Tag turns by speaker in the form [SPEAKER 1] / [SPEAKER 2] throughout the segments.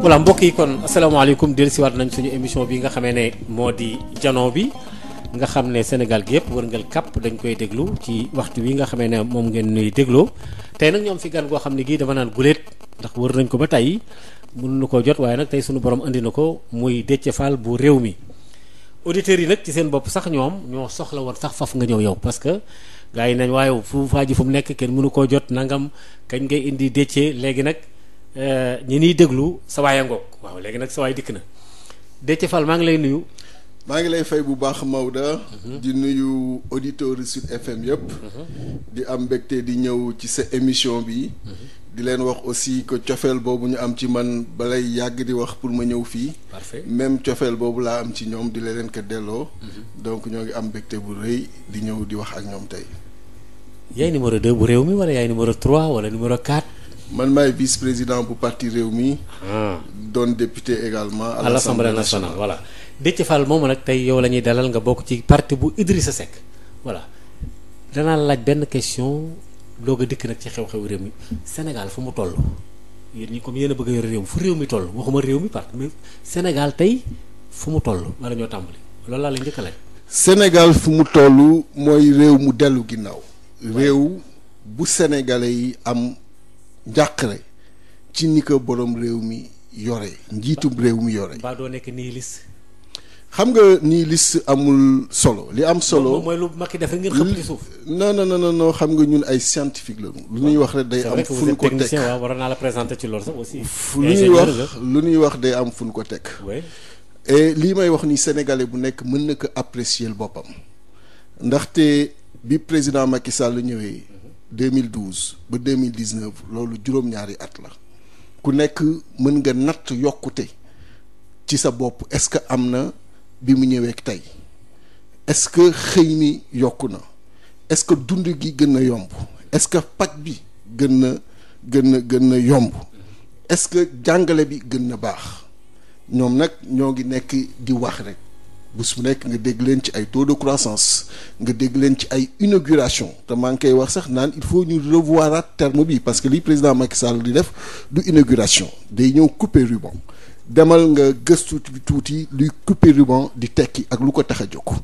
[SPEAKER 1] voilà mbokk yi kon asalaamaaleykum dellusiwaat nañ suñu émission bi nga xamee ne moo di jano bi nga xam ne Sénégal gi yëpp wërngal kàpp dañ koy déglu ci waxtu wi nga xamee ne moom ngeen nuy dégloo tey nag ñoom fi gan goo xam ne gii dama naan guléet ndax wër nañ ko ba tey mënuñu koo jot waaye nag tey suñu borom andi na ko muy Déthié Fall bu réew mi auditeurs yi nag ci seen bopp sax ñoom ñoo soxla woon sax faf nga ñëw yow parce que gars yi nañ waaye fu faa ji fu mu nekk kenn mënu koo jot nangam kañ ngay indi Déthié léegi nag ñi niy déglu sa waay a ngoog waaw léegi nag sa waay dikk na Déthié Fall maa ngi lay nuyu.
[SPEAKER 2] maa ngi lay fay bu baax Maodo. di nuyu auditeurs Sud FM yëpp. di am mbégte di ñëw ci sa émission bi. di leen wax aussi que cofeel boobu ñu am ci man balay yàgg di wax pour ma ñëw fii.
[SPEAKER 1] parfait
[SPEAKER 2] même cofeel boobu laa am ci ñoom di leen ko delloo. donc ñoo ngi am mbégte bu rëy di ñëw di wax ak ñoom tey.
[SPEAKER 1] yaay numéro 2 bu réew mi wala yaay numéro 3 wala numéro 4.
[SPEAKER 2] man maay vice-président bu parti réew mi. doon député également.
[SPEAKER 1] à l'Assemblée nationale voilà. Déthié Fall moomu nag tey yow la ñuy dalal nga bokk ci parti bu Idrissa Seck voilà danaa laaj benn question doog a dikk nag ci xew-xew réew mi Sénégal fu mu toll yéen ñi comme yéen a bëgg a yor réew mi fu réew mi toll waxuma réew mi parti mais Sénégal tey fu mu toll wala ñoo tàmbali loolu laa la njëkk a laaj.
[SPEAKER 2] Sénégal fu mu toll mooy réew mu dellu ginnaaw. réew bu sénégalais yi am njàqare ci ni ko borom réew mi yore njiitum réew mi yore.
[SPEAKER 1] ba doo nekk nii liste.
[SPEAKER 2] xam nga nii liste amul solo li am solo
[SPEAKER 1] mooy lu Macky def ngeen xëpp ci suuf.
[SPEAKER 2] non xam nga ñun ay scientifique la lu ñuy wax rek day am fu ñu ko teg
[SPEAKER 1] waaw waroon naa la présenter ci loolu sax aussi.
[SPEAKER 2] lu ñuy wax day am fu ñu ko teg. et lii may wax ni sénégalais bu nekk mën na ko apprécier boppam ndaxte bi président Macky Sall ñëwee 2012 ba 2019 loolu juróom-ñaari at la ku nekk mën nga natt yokkute ci sa bopp est-ce que am na bi mu ñëwee tey est-ce que xëy mi yokku na est-ce que dund gi gën na yomb est-ce que paj bi gën na yomb est-ce que jàngale bi gën na baax ñoom nag ñoo ngi nekk di wax rek bés bu nekk nga dégg leen ci ay taux de croissance nga dégg leen ci ay inauguration te maa ngi koy wax sax naan il faut ñu revoiraat terme bi parce que li président Macky Sall di def du inauguration day ñëw couper ruban demal nga gëstu tuuti luy couper ruban di tekki ak lu ko tax a jóg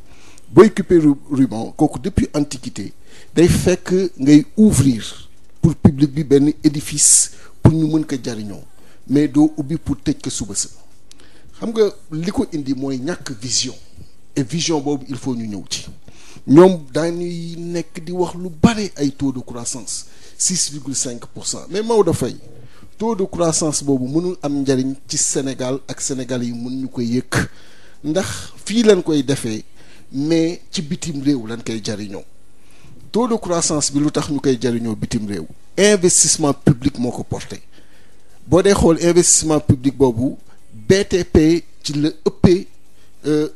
[SPEAKER 2] booy couper ruban kooku depuis antiquité day fekk ngay ouvrir pour public bi benn édifice pour ñu mën ko jariñoo mais doo ubbi pour tëj ko suba sa xam nga li ko indi mooy ñàkk vision et vision boobu il faut ñu ñëw ci ñoom dañuy nekk di wax lu bare ay taux de croissance 6,5% mais Maodo Faye taux de croissance boobu mënul am njariñ ci Sénégal ak Sénégal yi mën ñu koy yëkk ndax fii lañ koy defee mais ci bitim réew lañ koy jariñoo taux de croissance bi lu tax ñu koy jariñoo bitim réew investissement public moo ko porté boo dee xool investissement public boobu BTP ci la ëppee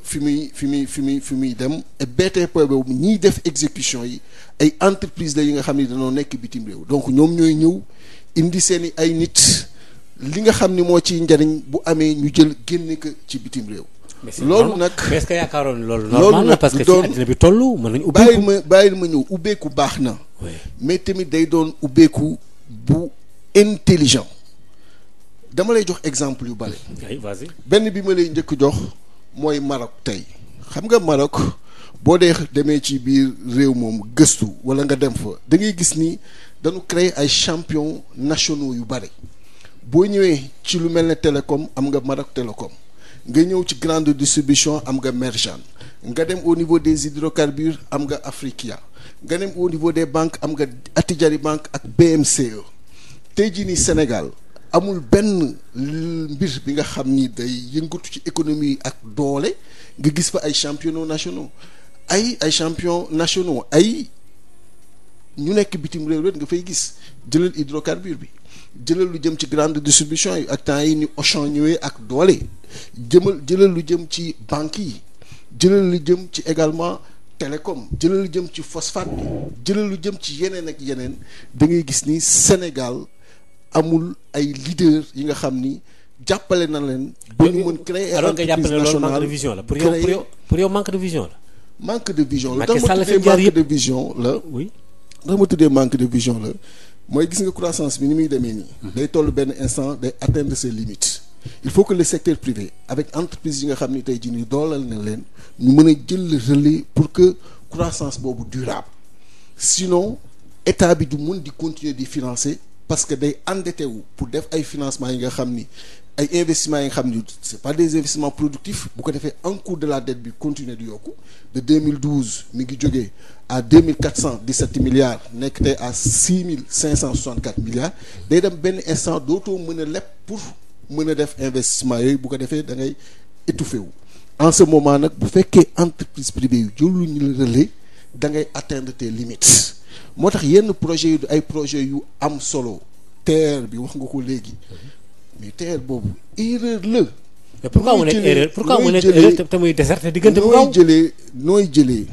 [SPEAKER 2] fi muy dem et BTP boobu ñiy def exécution yi ay entreprise la yi nga xam ni dañoo nekk bitim réew donc ñoom ñooy ñëw indi seeni ay nit li nga xam ni moo ciy njariñ bu amee ñu jël génne ko ci bitim réew. loolu nag
[SPEAKER 1] mais est-ce que yaakaaroon loolu normal na parce que fi àddina bi tollu mën nañu ubbeeku
[SPEAKER 2] bàyyil ma ñëw ubbeeku baax na. mais tamit day doon ubbeeku bu intelligent. dama lay jox exemple yu bari.
[SPEAKER 1] vas-y.
[SPEAKER 2] benn bi ma lay njëkk jox mooy Maroc tey xam nga Maroc boo dee demee ci biir réew moom gëstu wala nga dem fa da ngay gis ni dañu créer ay champions nationaux yu bari boo ñëwee ci lu mel ne télécom am nga Maroc Télécom nga ñëw ci grande distribution am nga Merjan nga dem au niveau des hydrocarbures am nga Africa nga dem au niveau des banques am nga Attijari Bank ak BMCE tey jii nii Sénégal. amul benn mbir bi nga xam ni day yëngatu ci économie ak doole nga gis fa ay champions nationaux ay champions nationaux ay ñu nekk bitim réew rek nga fay gis jëlal hydrocarbure bi jëlal lu jëm ci grande distribution yi ak temps yi ni Auchan ñëwee ak doole jëlal lu jëm ci banques yi jëlal lu jëm ci également télécom jëlal lu jëm ci phosphate bi jëlal lu jëm ci yeneen ak yeneen da ngay gis ni Sénégal amul ay leader yi nga xam ni jàppale na leen. ba ñu mën créer ay entreprise nationale
[SPEAKER 1] manque de vision la pour yow manque de vision la.
[SPEAKER 2] manque de vision la
[SPEAKER 1] Macky Sall fi
[SPEAKER 2] manque de vision la.
[SPEAKER 1] oui
[SPEAKER 2] ndax ma tuddee manque de vision la mooy gis nga croissance bi ni muy demee nii. day toll benn instant day atteindre ses limites il faut que le secteur privé avec entreprise yi nga xam ni tey jii nii doolal na leen ñu mën a jël le relais pour que croissance boobu durable sinon état bi du mën di continuer di financer parce que day endetté wu pour def ay financements yi nga xam ni ay investissements yi nga xam ni c'est pas des investissements productifs bu ko defee encours de la dette bi continuer di yokku de 2012 mi ngi jógee à 2417 milliards nekk tey à 6564 milliards day dem benn instant dootoo mën a leb pour mën a def investissement yooyu bu ko defee da ngay étouffé wu en ce moment nag bu fekkee entreprise privée yu jëluñu la relais da ngay atteindre tes limites moo tax yenn projets yi ay projets yu am solo TER bi wax nga ko léegi mais TER boobu erreur la.
[SPEAKER 1] mais pourquoi mu nekk erreur pourquoi mu nekk erreur te muy déserté diggante bu gaaw
[SPEAKER 2] nooy jëlee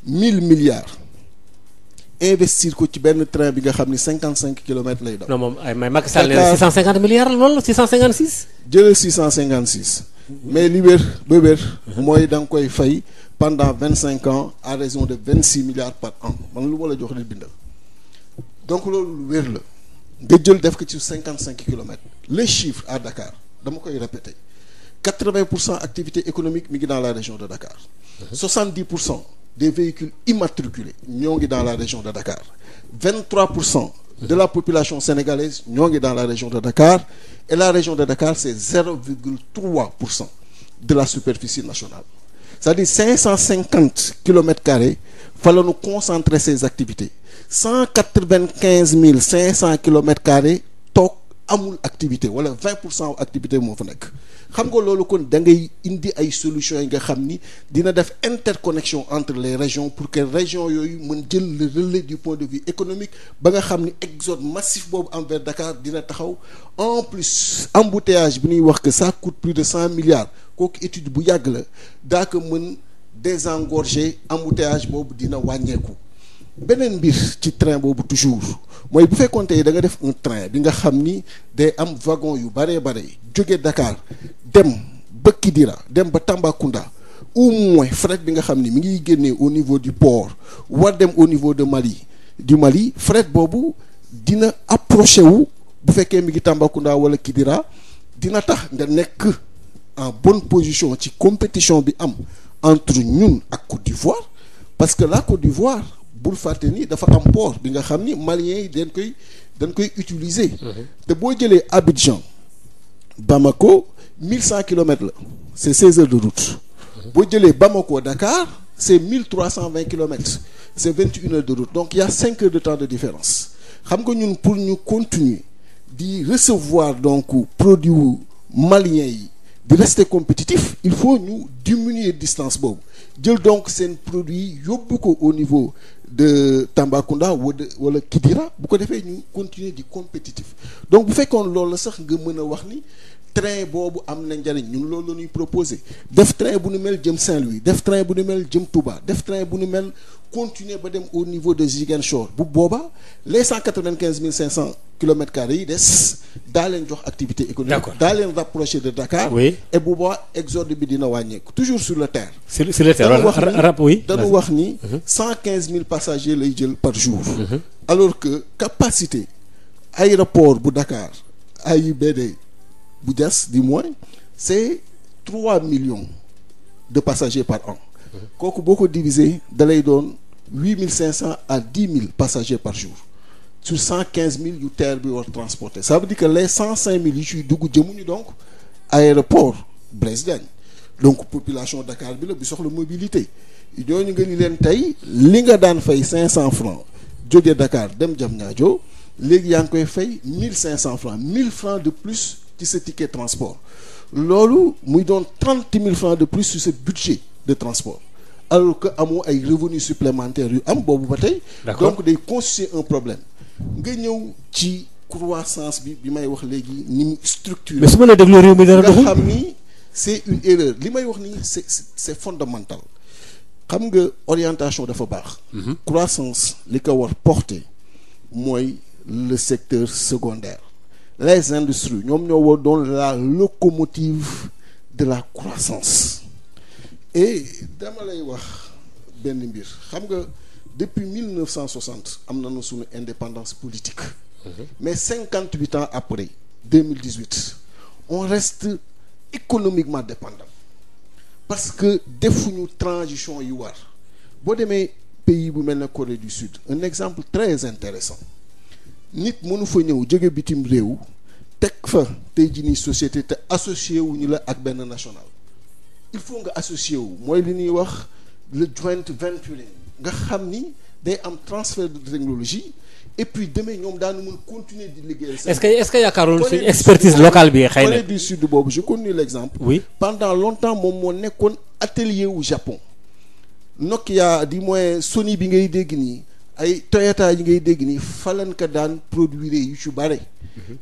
[SPEAKER 2] 1000 milliards investir ko ci benn train bi nga xam ni 55 kilomètres lay daw.
[SPEAKER 1] non moom ay may Macky Sall nee na 650 milliards loolu 656.
[SPEAKER 2] jëlee 656. mais li wér ba wér. mooy da nga koy fay pendant 25 ans à raison de 26 milliards par an man lu ma la jox di bindal donc loolu lu wér la nga jël def ko ci 55 kilomètres. les chiffres à Dakar dama koy répéter 80% activité économique mi ngi dans la région de Dakar. 70% des véhicules immatriculés ñoo ngi dans la région de Dakar 23% de la population sénégalaise ñoo ngi dans la région de Dakar et la région de Dakar c'est 0,3% de la superficie nationale c'est-à-dire 550 kilomètres carrés fa la ñu concentrer ces activités 195 500 kilomètres carrés toog amul activité wala 20% activité moo fa nekk xam nga loolu kon da ngay indi ay solutions yi nga xam ni dina def interconnexion entre les régions pour que régions yooyu mën jël le relais du point de vue économique ba nga xam ni exode massif boobu envers Dakar dina taxaw en plus embouteillage bi ñuy wax que ça coûte plus de 100 milliards kooku étude bu yàgg la daa ko mën désengorger embouteillage boobu dina wàññeeku. beneen mbir ci train boobu toujours mooy bu fekkoon tey da nga def un train bi nga xam ni day am wagon yu bare jóge Dakar dem ba Kidira dem ba Tambacounda au moins fret bi nga xam ni mi ngi génnee au niveau du port war dem au niveau de Mali fret boobu dina approché wu bu fekkee mi ngi Tambacounda wala Kidira dina tax nga nekk en bonne position ci compétition bi am entre ñun ak Côte d'Ivoire parce que la Côte d'Ivoire bul fàtte ni dafa am port bi nga xam ni maliens yi dañ koy utiliser. te boo jëlee Abidjan Bamako 1100 kilomètres la c'est 16 heures de route. boo jëlee Bamako Dakar c'est 1320 kilomètres c'est 21 heures de route donc il y a 5 heures de temps de différence xam nga ñun pour ñu continuer di recevoir donc produits maliens yi di rester compétitif il faut ñu diminuer distance boobu jël donc seen produit yóbbu ko au niveau de Tambacounda wala Kidira bu ko defee ñu continuer di compétitif donc bu fekkoon loolu la sax nga mën a wax ni train boobu am na njariñ ñun loolu la ñuy proposer def train bu nu mel jëm Saint-Louis def train bu nu mel jëm Touba def train bu nu mel continuer ba dem au niveau de Ziguinchor bu booba les 195 500 kilomètres carrés yi des daa leen jox activité économique daa leen rapprocher de Dakar.
[SPEAKER 1] oui
[SPEAKER 2] et bu boobaa exode bi dina wàññeeku toujours sur le terre.
[SPEAKER 1] sur le terre
[SPEAKER 2] dañu wax ni 115 000 passagers lay jël par jour. alors que capacité aéroport bu Dakar AIBD bu Diass du moins c'est 3 millions de passagers par an. kooku boo ko diviser da lay doon 8500 à 10 000 passagers par jour sur 115 000 yu TER bi war transporter ça veut dire que les 105 000 yu ciy dugg jëmuñu donc aéroport Blaise Diagne donc population Dakar bi la bi soxla mobilité ñooñu nga ni leen tey li nga daan fay 500 francs jóge Dakar dem Diamniadio léegi yaa ngi koy fay 1500 francs 1000 francs de plus ci sa ticket transport loolu muy doon 30 000 francs de plus sur ce budget de transport alors que amoo ay revenus supplémentaires yu am boobu ba tey donc day constituer un problème nga ñëw ci croissance bi may wax léegi ni mu structuré
[SPEAKER 1] mais su ma la dégloo réew mi dara doxul
[SPEAKER 2] nga xam ni c'est une erreur li may wax ni c'est fondamental xam nga orientation dafa baax croissance li ko war porter mooy le secteur secondaire les industries ñoom ñoo war doon la locomotive de la croissance et dama lay wax benn mbir xam nga depuis 1960 am nañu suñu indépendance politique mais 58 ans après 2018 on reste économiquement dépendant parce que defuñu transition yu war boo demee pays bu mel ne Corée du Sud un exemple très intéressant nit mënu fa ñëw jóge bitim réew teg fa tey jii nii société te associé wuñu la ak benn national il faut nga associé wu mooy li ñuy wax le joint venturing nga xam ni day am transfert de technologie et puis demee ñoom daanu mën continuer di liggéeyal.
[SPEAKER 1] est-ce que yaakaaroon suñu expertise locale bi xëy na
[SPEAKER 2] Corée du Sud boobu je connais l'exemple.
[SPEAKER 1] oui
[SPEAKER 2] pendant longtemps moom moo nekkoon atelier wu Japon Nokia di moins Sony bi ngay dégg nii ay Toyota yi ngay dégg nii falan ka daan produire yu ci bare.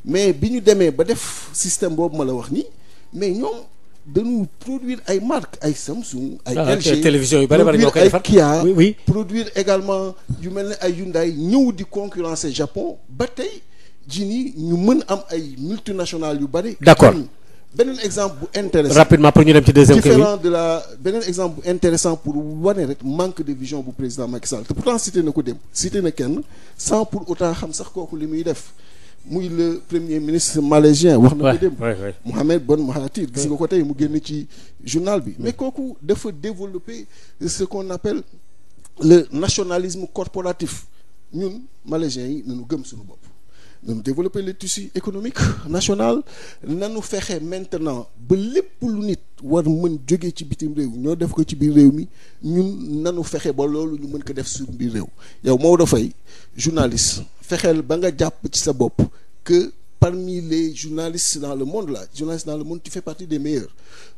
[SPEAKER 2] mais bi ñu demee ba def système boobu ma la wax nii mais ñoom dañu produire ay marques ay Samsung ay LG
[SPEAKER 1] télévision yu bari bari ñoo koy defar
[SPEAKER 2] ay Kia
[SPEAKER 1] oui
[SPEAKER 2] produire également yu mel ne ay Hyundai ñëw di concurrencer Japon ba tey jii nii ñu mën am ay multinationales yu bari.
[SPEAKER 1] d'accord
[SPEAKER 2] beneen exemple bu intéressant
[SPEAKER 1] rapidement pour ñu dem ci deuxième
[SPEAKER 2] différent de la beneen exemple bu intéressant pour wane rek manque de vision bu président Macky Sall te pourtant cité na ko dem cité na kenn sans pour autant xam sax kooku li muy def muy le premier ministre malaisien wax na ko dem Mohamed Bon Mahathir gis nga ko tey mu génn ci journal bi mais kooku dafa développer ce qu'on appelle le nationalisme corporatif ñun malaisiens yi nañu gëm suñu bopp nañu développer le tissu économique national nañu fexe maintenant ba lépp lu nit war mën jóge ci bitim réew ñoo def ko ci biir réew mi ñun nañu fexe ba loolu ñu mën ko def suñu biir réew yow Maodo Faye journaliste fexeel ba nga jàpp ci sa bopp que parmi les journalistes dans le monde là journalistes dans le monde tu fais partie des meilleurs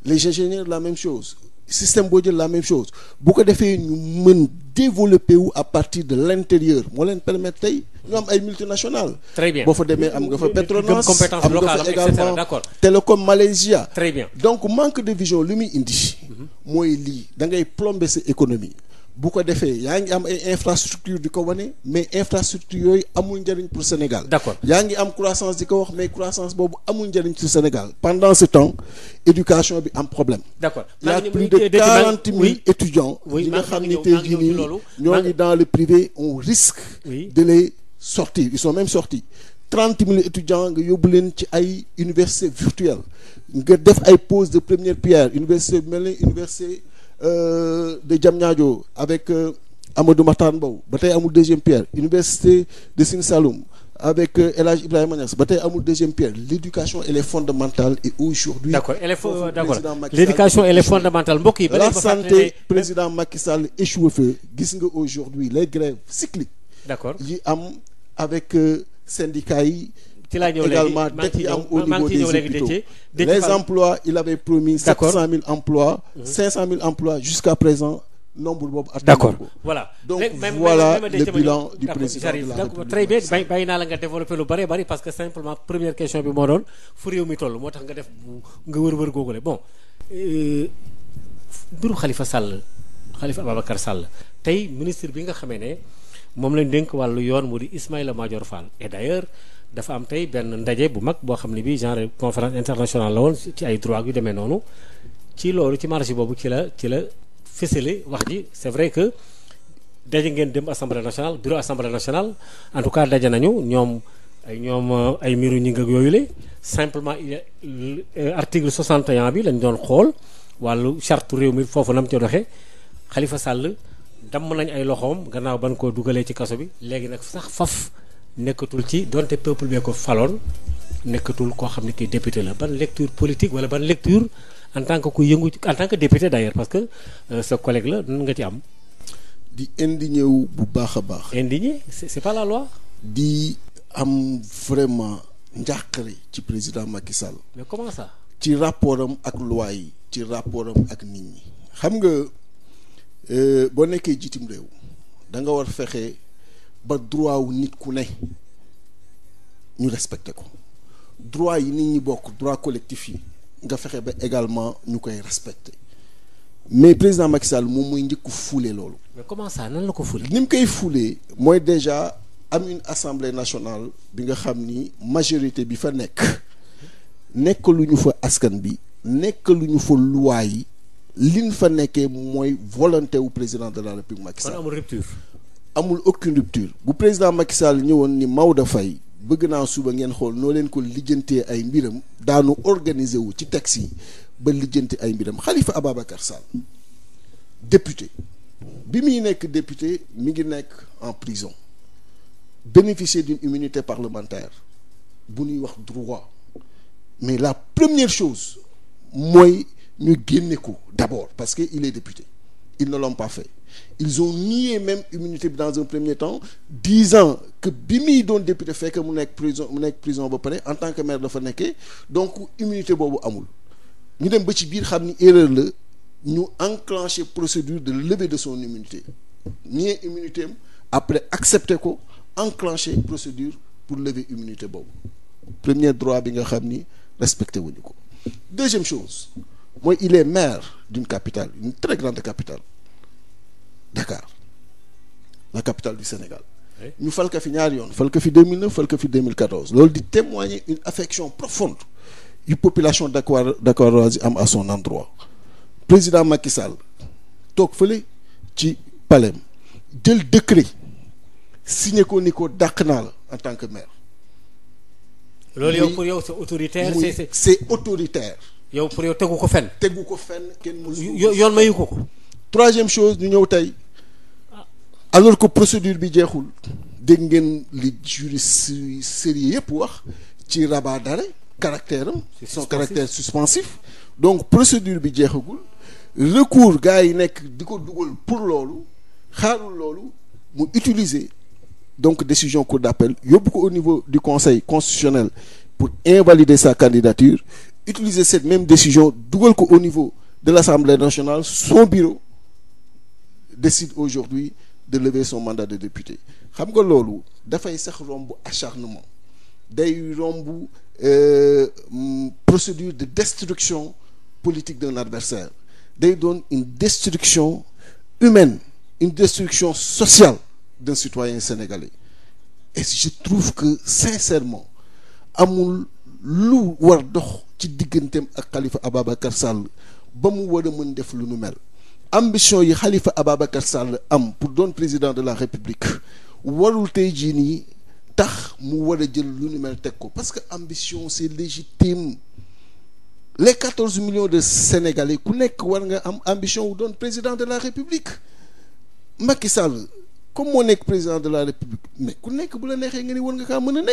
[SPEAKER 2] les ingénieurs la même chose système boo jël la même chose bu ko defee ñu mën développer wu à partir de l'intérieur moo leen permettre tey ñu am ay multinationales.
[SPEAKER 1] très bien
[SPEAKER 2] boo fa demee am nga fa Petronas am nga fa également
[SPEAKER 1] d'accord.
[SPEAKER 2] Télécom Malaysia.
[SPEAKER 1] très bien
[SPEAKER 2] donc manque de vision li muy indi. mooy lii da ngay plomber sa économie. bu ko defee yaa ngi am ay infrastructure di ko wane mais infrastructure yooyu amul njëriñ pour Sénégal.
[SPEAKER 1] d'accord
[SPEAKER 2] yaa ngi am croissance di ko wax mais croissance boobu amul njëriñ pour Sénégal pendant ce temps éducation bi am problème.
[SPEAKER 1] d'accord
[SPEAKER 2] il y a plus de 40 000 étudiants. yi nga xam ni tey jii nii ñoo ngi dans le privé on risque. de les sortir ils sont même sortis 30 000 étudiants nga yóbbu leen ci ay université virtuelle nga def ay pose de première pierre université mel ni université. De Diamniadio avec Amadou Mahtar Mbow ba tey amul deuxième pierre université de Sine Saloum avec El Hadj Ibrahima Niass ba tey amul deuxième pierre l'éducation elle est fondamentale et aujourd'hui
[SPEAKER 1] d'accord l'éducation elle est fondamentale mbokk yi
[SPEAKER 2] la santé président Macky Sall échoué fa gis nga aujourd'hui les grèves cycliques
[SPEAKER 1] d'accord
[SPEAKER 2] yi am avec syndicats yi
[SPEAKER 1] ci laa ñëw
[SPEAKER 2] également dëkk yi am au niveau des hôpitaux les emplois il avait promis 700 000 emplois 500 000 emplois jusqu'à présent nombre boobu
[SPEAKER 1] d'accord voilà
[SPEAKER 2] donc voilà le bilan du président de la République
[SPEAKER 1] très bien bàyyi naa la nga développer lu bari bari parce que simplement première question bi moo doon fu réew mi toll moo tax nga def nga wër googule bon mbiru Khalifa Ababacar Sall tey ministre bi nga xamee ne moom lañ dénk wàllu yoon mu di Ismaïla Madior Fall et d'ailleurs dafa am tey benn ndaje bu mag boo xam ne bii genre conférence internationale la woon ci ay droit yu demee noonu ci loolu ci marché boobu ci la fësale wax ji c'est vrai que daje ngeen dem assemblée nationale bureau assemblée nationale en tout cas daje nañu ñoom ay miiru ñi nga yooyu la simplement article 61 bi lañ doon xool wàllu charte réew mi foofu nam ci doxee Khalifa Sall damm nañ ay loxoom gannaaw ban koo dugalee ci kaso bi léegi nag sax faf nekkatul ci donte peuple bee ko faloon nekkatul koo xam ne kii député la ban lecture politique wala ban lecture en tant que ku yëngu en tant que député d'ailleurs parce que sa collègue la nan nga ci am.
[SPEAKER 2] di indigné wu bu baax a baax.
[SPEAKER 1] indigné c'est pas la loi.
[SPEAKER 2] di am vraiment njàqare ci président Macky Sall.
[SPEAKER 1] mais comment ça.
[SPEAKER 2] ci rapport am ak loi yi ci rapport am ak nit ñi. xam nga boo nekkee jiitum réew da nga war fexe. ba droit wu nit ku ne ñu respecté ko droit yi nit ñi bokk droit collectif yi nga fexe ba également ñu koy respecté mais président Macky Sall moom mooy njëkk fuule loolu.
[SPEAKER 1] mais comment ça nan la ko fuule.
[SPEAKER 2] ni mu koy fuulee mooy déjà am une assemblée nationale bi nga xam ni majorité bi fa nekk lu ñu fa askan bi nekk lu ñu fa loi yi liñ fa nekkee mooy volonté wu président de la République Macky Sall.
[SPEAKER 1] kon amul rupture.
[SPEAKER 2] amul aucune rupture bu président Macky Sall ñëwoon ni Maodo Faye bëgg naa suba ngeen xool noo leen ko lijjantee ay mbiram daanu organiser wu ci texte yi ba lijjanti ay mbiram. Khalifa Ababacar Sall député bi muy nekk député mi ngi nekk en prison bénéficier d'une immunité parlementaire bu ñuy wax droit, mais la première chose mooy ñu génne ko d'abord parce que il est député. Ils ne l'ont pas fait. Ils ont nié même immunité bi dans un premier temps, disant que bi muy doon député fekk mu nekk prison ba pare en tant que maire dafa nekkee, donc immunité boobu amul. ñu dem ba ci biir xam ni erreur la, ñu enclencher procédure de levée de son immunité, nier immunité am, après accepter ko, enclencher procédure pour lever immunité boobu. Premier droit bi nga xam ni respecté wuñu ko. Deuxième chose mooy il est maire d'une capitale, une très grande capitale, Dakar, la capitale du Sénégal. ñu fal ko fi ñaari yoon, fal ko fi 2009, fal ko fi 2014. loolu di témoigner une affection profonde yu population dakaroise am à son endroit. Président Macky Sall toog fële ci palais jël décret signé ko ni ko dàq naa la en tant que maire.
[SPEAKER 1] loolu yow pour yow c'est autoritaire.
[SPEAKER 2] C'est autoritaire.
[SPEAKER 1] yow pour yow tegu ko fenn.
[SPEAKER 2] tegu ko fenn kenn mësu.
[SPEAKER 1] yoon mayu ko ko.
[SPEAKER 2] Troisième chose ñu ñëw tey alors que procédure bi jeexul dégg ngeen li juriste sérieux yëpp wax ci rabat d'arrêt caractère am. son caractère suspensif. Donc procédure bi jeexagul recours gars yi nekk di ko dugal pour loolu xaarul loolu mu utiliser donc décision cour d'appel yóbbu ko au niveau du conseil constitutionnel pour invalider sa candidature, utiliser cette même décision dugal ko au niveau de l'Assemblée nationale. Son bureau décide aujourd'hui de lever son mandat de député. Xam nga loolu dafay sax romb acharnement, day romb procédure de destruction politique d'un adversaire, day doon une destruction humaine, une destruction sociale d'un citoyen sénégalais. Et je trouve que sincèrement amul lu war dox ci digganteem ak Khalifa Ababacar Sall ba mu war a mën def lu nu mel. Ambition yi Khalifa Ababacar Sall am pour doon président de la République warul tey jii nii tax mu war a jël lu nu mel teg ko, parce que ambition c'est légitime. Les 14 millions de Sénégalais ku nekk war nga am ambition wu doon président de la République. Macky Sall comme moo nekk président de la République, mais ku nekk bu la neexee nga ni war nga kaa mën a ne.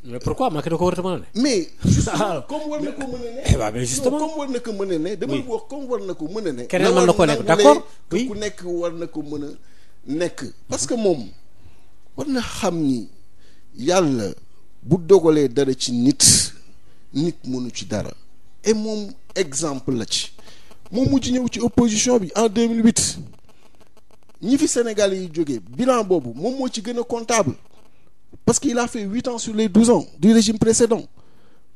[SPEAKER 1] Mais pourquoi Macky da ko war a mën a ne.
[SPEAKER 2] Mais justement comme war na ko mën a ne.
[SPEAKER 1] Mais justement
[SPEAKER 2] comme war na ko mën a ne. dama wax comme war na ko mën a ne.
[SPEAKER 1] keneen mën na ko nekk d'accord.
[SPEAKER 2] Oui ku nekk war na ko mën a nekk. Parce que moom war na xam ni yàlla bu dogalee dara ci nit mënu ci dara. Et moom exemple la ci. moom mu ci ñëw ci opposition bi en 2008 ñi fi Sénégal yi jógee bilan boobu moom moo ci gën a comptable. Parce qu'il a fait 8 ans sur les 12 ans du régime précédent.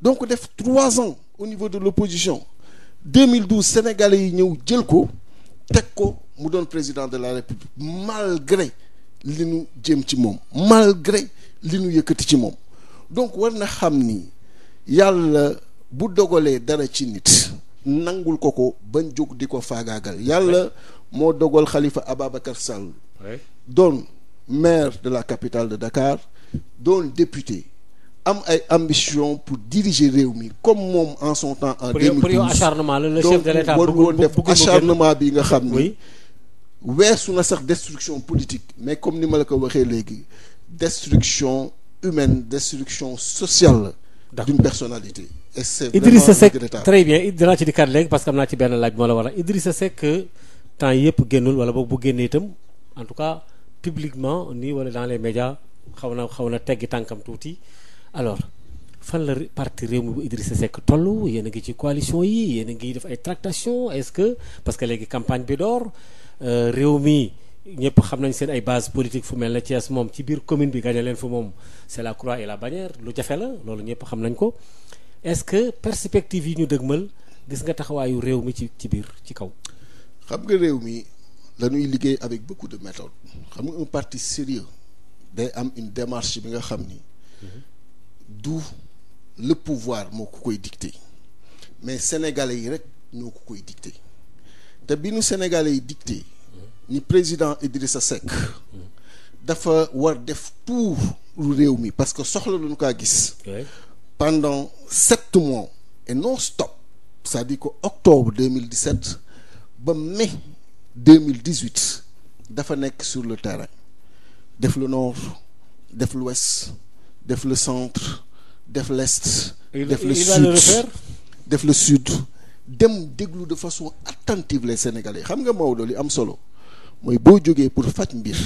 [SPEAKER 2] Donc def 3 ans au niveau de l'opposition. 2012 Sénégalais yi ñëw jël ko teg ko mu doon président de la République malgré li nu jëm ci moom, malgré li nu yëkkati ci moom. Donc war na xam ni yàlla bu dogalee dara ci nit nangul ko bañ jóg di ko faagaagal. Yàlla moo dogal Khalifa Ababacar Sall doon maire de la capitale de Dakar, doon député, am ay ambition pour diriger réew mi comme moom en son temps en 2012. Pour yow
[SPEAKER 1] acharnement la le chef de l'État
[SPEAKER 2] bëgg woon def acharnement bi nga xam ni weesu na sax destruction politique, mais comme ni ma la ko waxee léegi destruction humaine, destruction sociale d'une personnalité. Et c'est
[SPEAKER 1] Idrissa Seck très bien dinaa ci dikkaat léegi parce que am naa ci benn laaj moo la war a Idrissa Seck temps yëpp génnul wala boog bu génnee itam en tout cas publiquement nii wala dans les médias xaw na teggi tànkam tuuti. Alors fan la parti Rewmi bu Idrissa Seck toll, yéen a ngi ci coalition yi, yéen a ngi def ay tractations, est-ce que parce que léegi campagne bi door Rewmi ñëpp xam nañ seen ay base politique fu mel na Thiès moom ci biir commune bi gagné leen fu moom c'est la croix et la bannière, lu jafe la loolu ñëpp xam nañ ko. Est-ce que perspective yi ñu dëgmal gis nga taxawaayu Rewmi ci biir ci kaw.
[SPEAKER 2] xam nga Rewmi dañuy liggéey avec beaucoup de méthodes. xam nga un parti sérieux day am une démarche bi nga xam ni du le pouvoir moo ko koy dicter mais sénégalais yi rek ñoo ko koy dicter te bi nu sénégalais yi dicter ni président Idrissa Seck dafa war def tout réew mi parce que soxla luñu kaa gis pendant 7 mois et non stop, c'est-à-dire que octobre 2017 ba mai 2018 dafa nekk sur le terrain, def le nord, def l'ouest, def le centre, def l'est, def le sud, def le sud, dem déglu de façon attentive les Sénégalais. Xam nga Maodo li am solo mooy boo jógee pour faj mbir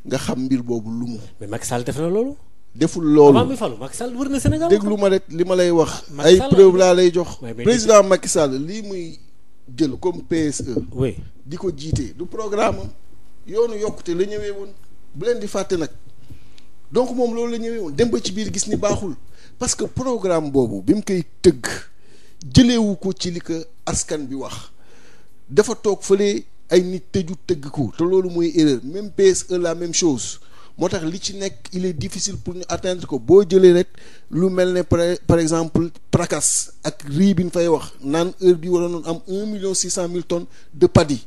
[SPEAKER 2] nga xam mbir boobu lu mu.
[SPEAKER 1] mais Macky Sall def na loolu.
[SPEAKER 2] deful loolu
[SPEAKER 1] avant mi falu Macky Sall wër na Sénégal.
[SPEAKER 2] déglu ma rek li ma lay wax. ay preuve laa lay jox. président Macky Sall lii muy jël comme PSE.
[SPEAKER 1] oui
[SPEAKER 2] di ko jiite du programme am yoonu yokkute la ñëwee woon bu leen di fàtte nag donc moom loolu la ñëwee woon dem ba ci biir gis ni baaxul parce que programme boobu bi mu koy tëgg jëleewu ko ci li ko askan bi wax dafa toog fële ay nit tëju tëgg ko te loolu mooy erreur même PSE la même chose. moo tax li ci nekk il est difficile pour ñu atteindre ko boo jëlee rek lu mel ne par exemple PRACAS ak riz bi ñu fay wax naan heure bi waroon am 1,6 million tonnes de paddy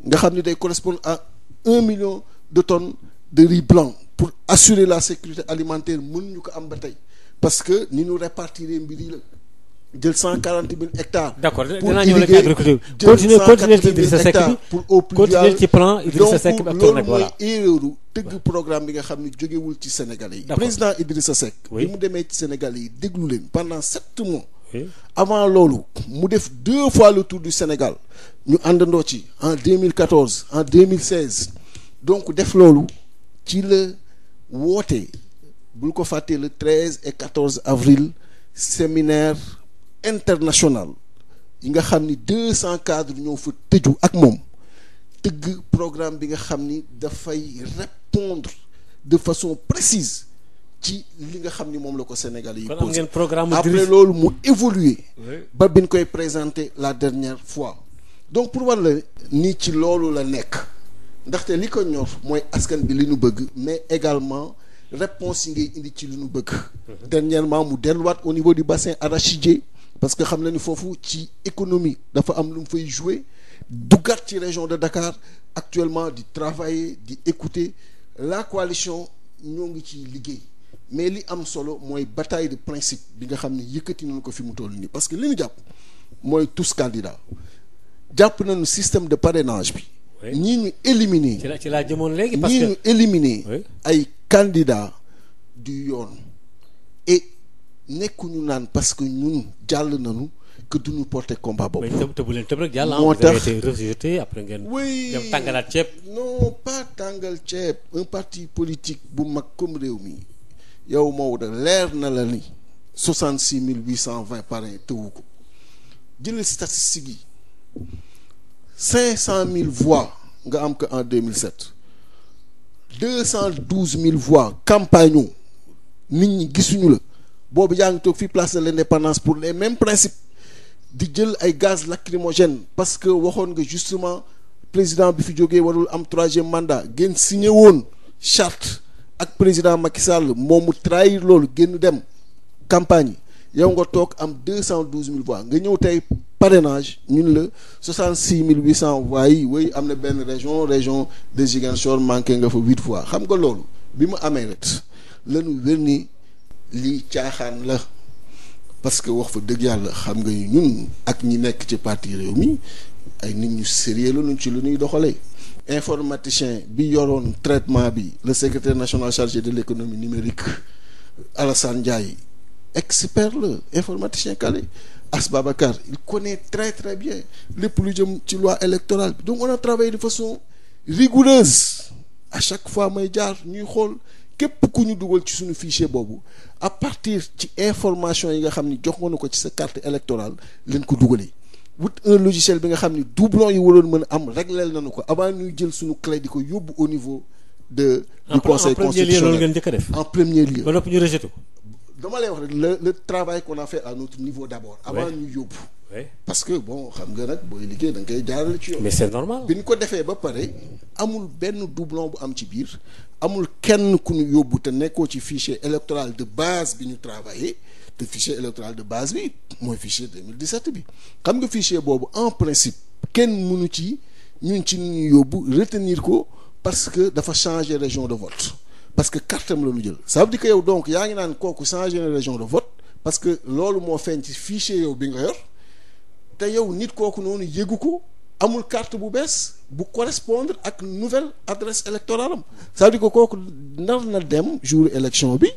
[SPEAKER 2] nga xam ne day correspondre à 1 million de tonnes de riz blanc pour assurer la sécurité alimentaire mënuñu ko am ba tey parce que ni ñu répartir mbir yi la jël 140 000 hectares.
[SPEAKER 1] d'accord dinaa ñëw rek agriculture continuer ci Idrissa Seck bi
[SPEAKER 2] pour eau pluviale
[SPEAKER 1] continuer ci plan Idrissa Seck bi ak
[SPEAKER 2] loolu mooy erreur tëgg programme bi nga xam ne jógewul ci Sénégalais yi. président Idrissa Seck. bi mu demee ci Sénégalais yi déglu leen pendant 7 mois. avant loolu mu def 2 fois le tour du Sénégal ñu àndandoo ci en 2014 en 2016 donc def loolu ci la woote bul ko fàttee le 13 et 14 avril séminaire international yi nga xam ni 200 cadres ñoo fa tëju ak moom tëgg programme bi nga xam ni dafay répondre de façon précise ci li nga xam ni moom la ko Sénégal yi posé après loolu mu évoluer ba bi ñu koy présenter la dernière fois donc pour war la nii ci loolu la nekk ndaxte li ko ñor mooy askan bi li ñu bëgg mais également réponse yi ngay indi ci li ñu bëgg dernièrement mu delluwaat au niveau du bassin arachidier parce que xam na ni foofu ci économie dafa am lu mu fay jouer duggaat ci région de Dakar actuellement di travailler di écouter la coalition ñoo ngi ci liggéey mais li am solo mooy bataille de principe bi nga xam ne yëkkati nañu ko fi mu toll nii parce que li ñu jàpp mooy tous candidats jàpp nañu système de parrainage bi ñii ñu éliminer
[SPEAKER 1] ci laa jëmoon léegi parce que
[SPEAKER 2] ñii ñu éliminer ay candidats du yoon et nekkuñu naan parce que ñun jàll nañu que duñu porter combat boobu.
[SPEAKER 1] mais tëb leen tëb rek jàll
[SPEAKER 2] moo tax
[SPEAKER 1] vous avez été rejeté après ngeen. dem tàngalaat ceeb.
[SPEAKER 2] non pas tàngal ceeb un parti politique bu mag comme réew mi yow Maodo leer na la ni 66 820 parrain tëwu ko jëlee statistiques yi 500 000 voix nga am ko en 2007 212 000 voix campagne nit ñi gisuñu la. boobu yaa ngi toog fii place de l'indépendance pour les mêmes principes di jël ay gaz lacrymogène parce que waxoon nga justement président bi fi jógee warul am 3e mandat ngeen signé woon charte ak président Macky Sall moom mu trahir loolu génn dem campagne yi yow nga toog am 212 000 voix nga ñëw tey parrainage ñun la 66 800 voix yi way am na benn région de Ziguinchor manqué nga fa 8 fois xam nga loolu bi mu amee rek lañu wér ni lii caaxaan la parce que wax fa dëgg yàlla xam nga ñun ak ñi nekk ci parti réew mi ay nit ñu sérieux la ñu ci lu ñuy doxalee informaticien bi yoroon traitement bi le secrétaire national chargé de l'économie numérique Alassane Ndiaye expert la informaticien calé As Babacar il connaît très très bien lépp lu jëm ci loi électorale bi donc on a travaillé de façon rigoureuse à chaque fois may jaar ñuy xool képp ku ñu dugal ci suñu fichier boobu à partir ci information yi nga xam ni jox nga nu ko ci sa carte électorale leen ko dugalee wut un logiciel bi nga xam ni doublon yi waroon mën a am régleel nañu ko avant ñuy jël suñu clé di ko yóbbu au niveau du conseil constitutionnel en premier lieu
[SPEAKER 1] ba noppi ñu rejeté ko
[SPEAKER 2] dama lay wax rek le travail qu'on a fait à notre niveau d'abord avant ñu yóbbu parce que bon xam nga nag booy liggéey da nga koy jaarale ci yoon
[SPEAKER 1] mais c'est normal
[SPEAKER 2] bi ñu ko defee ba pare amul benn doublon bu am ci biir amul kenn ku ñu yóbbu te nekkoo ci fichier électoral de base bi ñu travaillé te fichier électoral de base bi mooy fichier 2017 bi xam nga fichier boobu en principe kenn mënu ci ñun ci ñu yóbbu retenir ko parce que dafa changer région de vote parce que cartam la ñu jël ça veut dire que yow donc yaa ngi naan kooku changé na région de vote parce que loolu moo feeñ ci fichier yow bi nga yor te yow nit kooku noonu yëgu ko amul carte bu bees bu correspondre ak nouvelle adresse électorale am ça veut dire que kooku nar na dem jour élection bi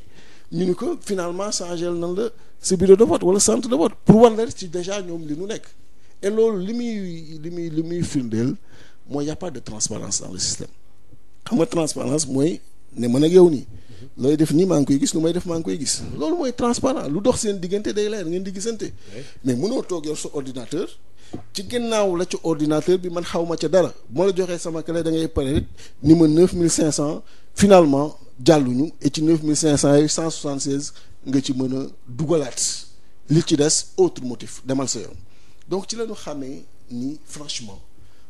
[SPEAKER 2] ñu ni ko finalement changé nan la sa bureau de vote wala centre de vote pour war la ci déjà ñoom li nu nekk et loolu li muy firndeel mooy y a pas de transparence dans le système xam nga transparence mooy ne man ak yow nii looy def nii maa ngi koy gis lu may def maa ngi koy gis loolu mooy transparent lu dox seen diggante day leer ngeen di gisante mais mënoo toog yor sa ordinateur ci ginnaaw la ci ordinateur bi man xaw ma ca dara moo la joxee sama clé da ngay pare rek ni ma 9500 finalement jàlluñu et ci 9500 yooyu 176 nga ci mën a dugalaat li ci des autre motif demal sa yoon donc ci la ñu xamee ni franchement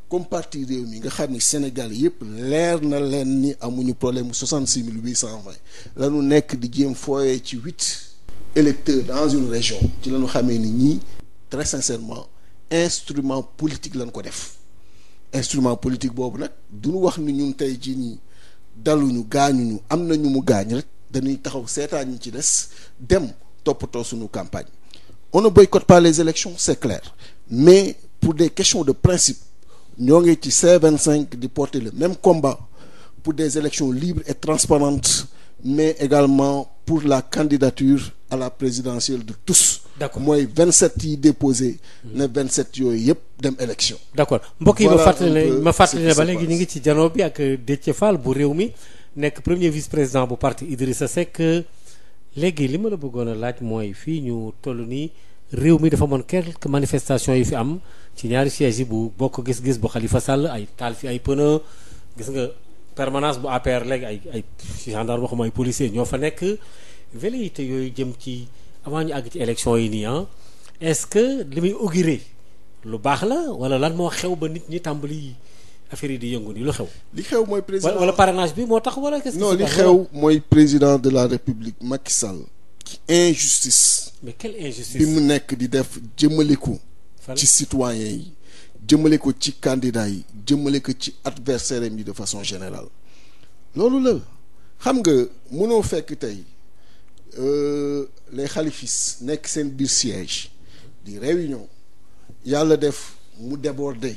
[SPEAKER 2] comme parti réew mi nga xam ni Sénégal yëpp leer na leen ni amuñu problème mu 66 820 la ñu nekk di jéem fooyee ci 8 électeurs dans une région ci la ñu xamee ni ñii très sincèrement instrument politique lañ ko def instrument politique boobu nag duñu wax ni ñun tey jii nii daluñu gaañuñu am na ñu mu gaañ rek dañuy taxaw seetaan ñi ci des dem toppatoo suñu campagne on ne boycotte pas les élections c'est clair mais pour des questions de principe ñoo ngi ci C25 di porter le même combat pour des élections libres et transparentes mais également pour la candidature à la présidentielle de tous. D'accord mooy 27 yi déposé. ne 27 yooyu yëpp dem élection. d'accord
[SPEAKER 1] mbokk yi ma fàttali ne ba léegi ñu ngi ci janoo bi ak Déthié Fall bu réew mi nekk premier vice-président bu parti Idrissa Seck léegi li ma la bëggoon a laaj mooy fii ñu toll nii réew mi dafa mën quelques manifestations yi fi am ci ñaari sièges yi bu bokk gis-gis bu Khalifa Sall ay taal fi ay pneu gis nga permanence bu APR léegi ay gendarme waxuma ay policiers ñoo fa nekk velléité yooyu jëm ci avant ñu àgg ci élection yi nii est-ce que li muy augurer lu baax la wala lan moo xew ba nit ñi tàmbali affaire yi di yëngu nii lu xew.
[SPEAKER 2] li xew mooy président
[SPEAKER 1] wala parrainage bi moo tax wala. qu'est-ce que
[SPEAKER 2] non li xew mooy président de la République Macky Sall. injustice.
[SPEAKER 1] mais quelle injustice
[SPEAKER 2] bi mu nekk di def jëmale ko ci citoyens yi jëmale ko ci candidats yi jëmale ko ci adversaires yi de façon générale loolu la xam nga mënoo fekk tey les xalifis nekk seen biir siège di réunion yàlla def mu déborder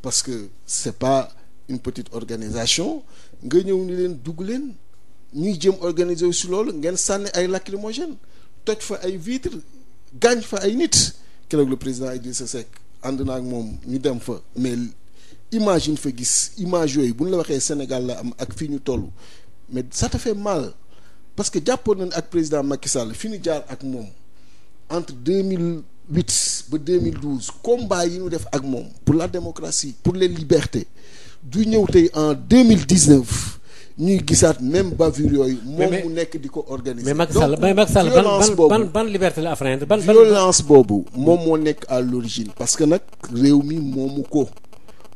[SPEAKER 2] parce que c'est pas une petite organisation nga ñëw ni leen dugg leen ñuy jëm organiser si loolu ngeen sànni ay lacrymogène toj fa ay vitres gaañ fa ay nit keroog le président Idrissa Seck ànd na ak moom ñu dem fa mais image yi ñu fa gis image yooyu bu ñu la waxee Sénégal la am ak fii ñu toll mais ça te fait mal parce que jàppoon nañ ak président Macky Sall fi ñu jaar ak moom entre 2008 ba 2012 combat yi ñu def ak moom pour la démocratie pour les libertés du ñëw tey en 2019 ñuy gisaat même bavure yooyu. moom mu nekk di ko organiser.
[SPEAKER 1] mais Macky Sall ban liberté la affaire ban
[SPEAKER 2] violence boobu moom moo nekk à l'origine parce que nag réew mi moomu ko.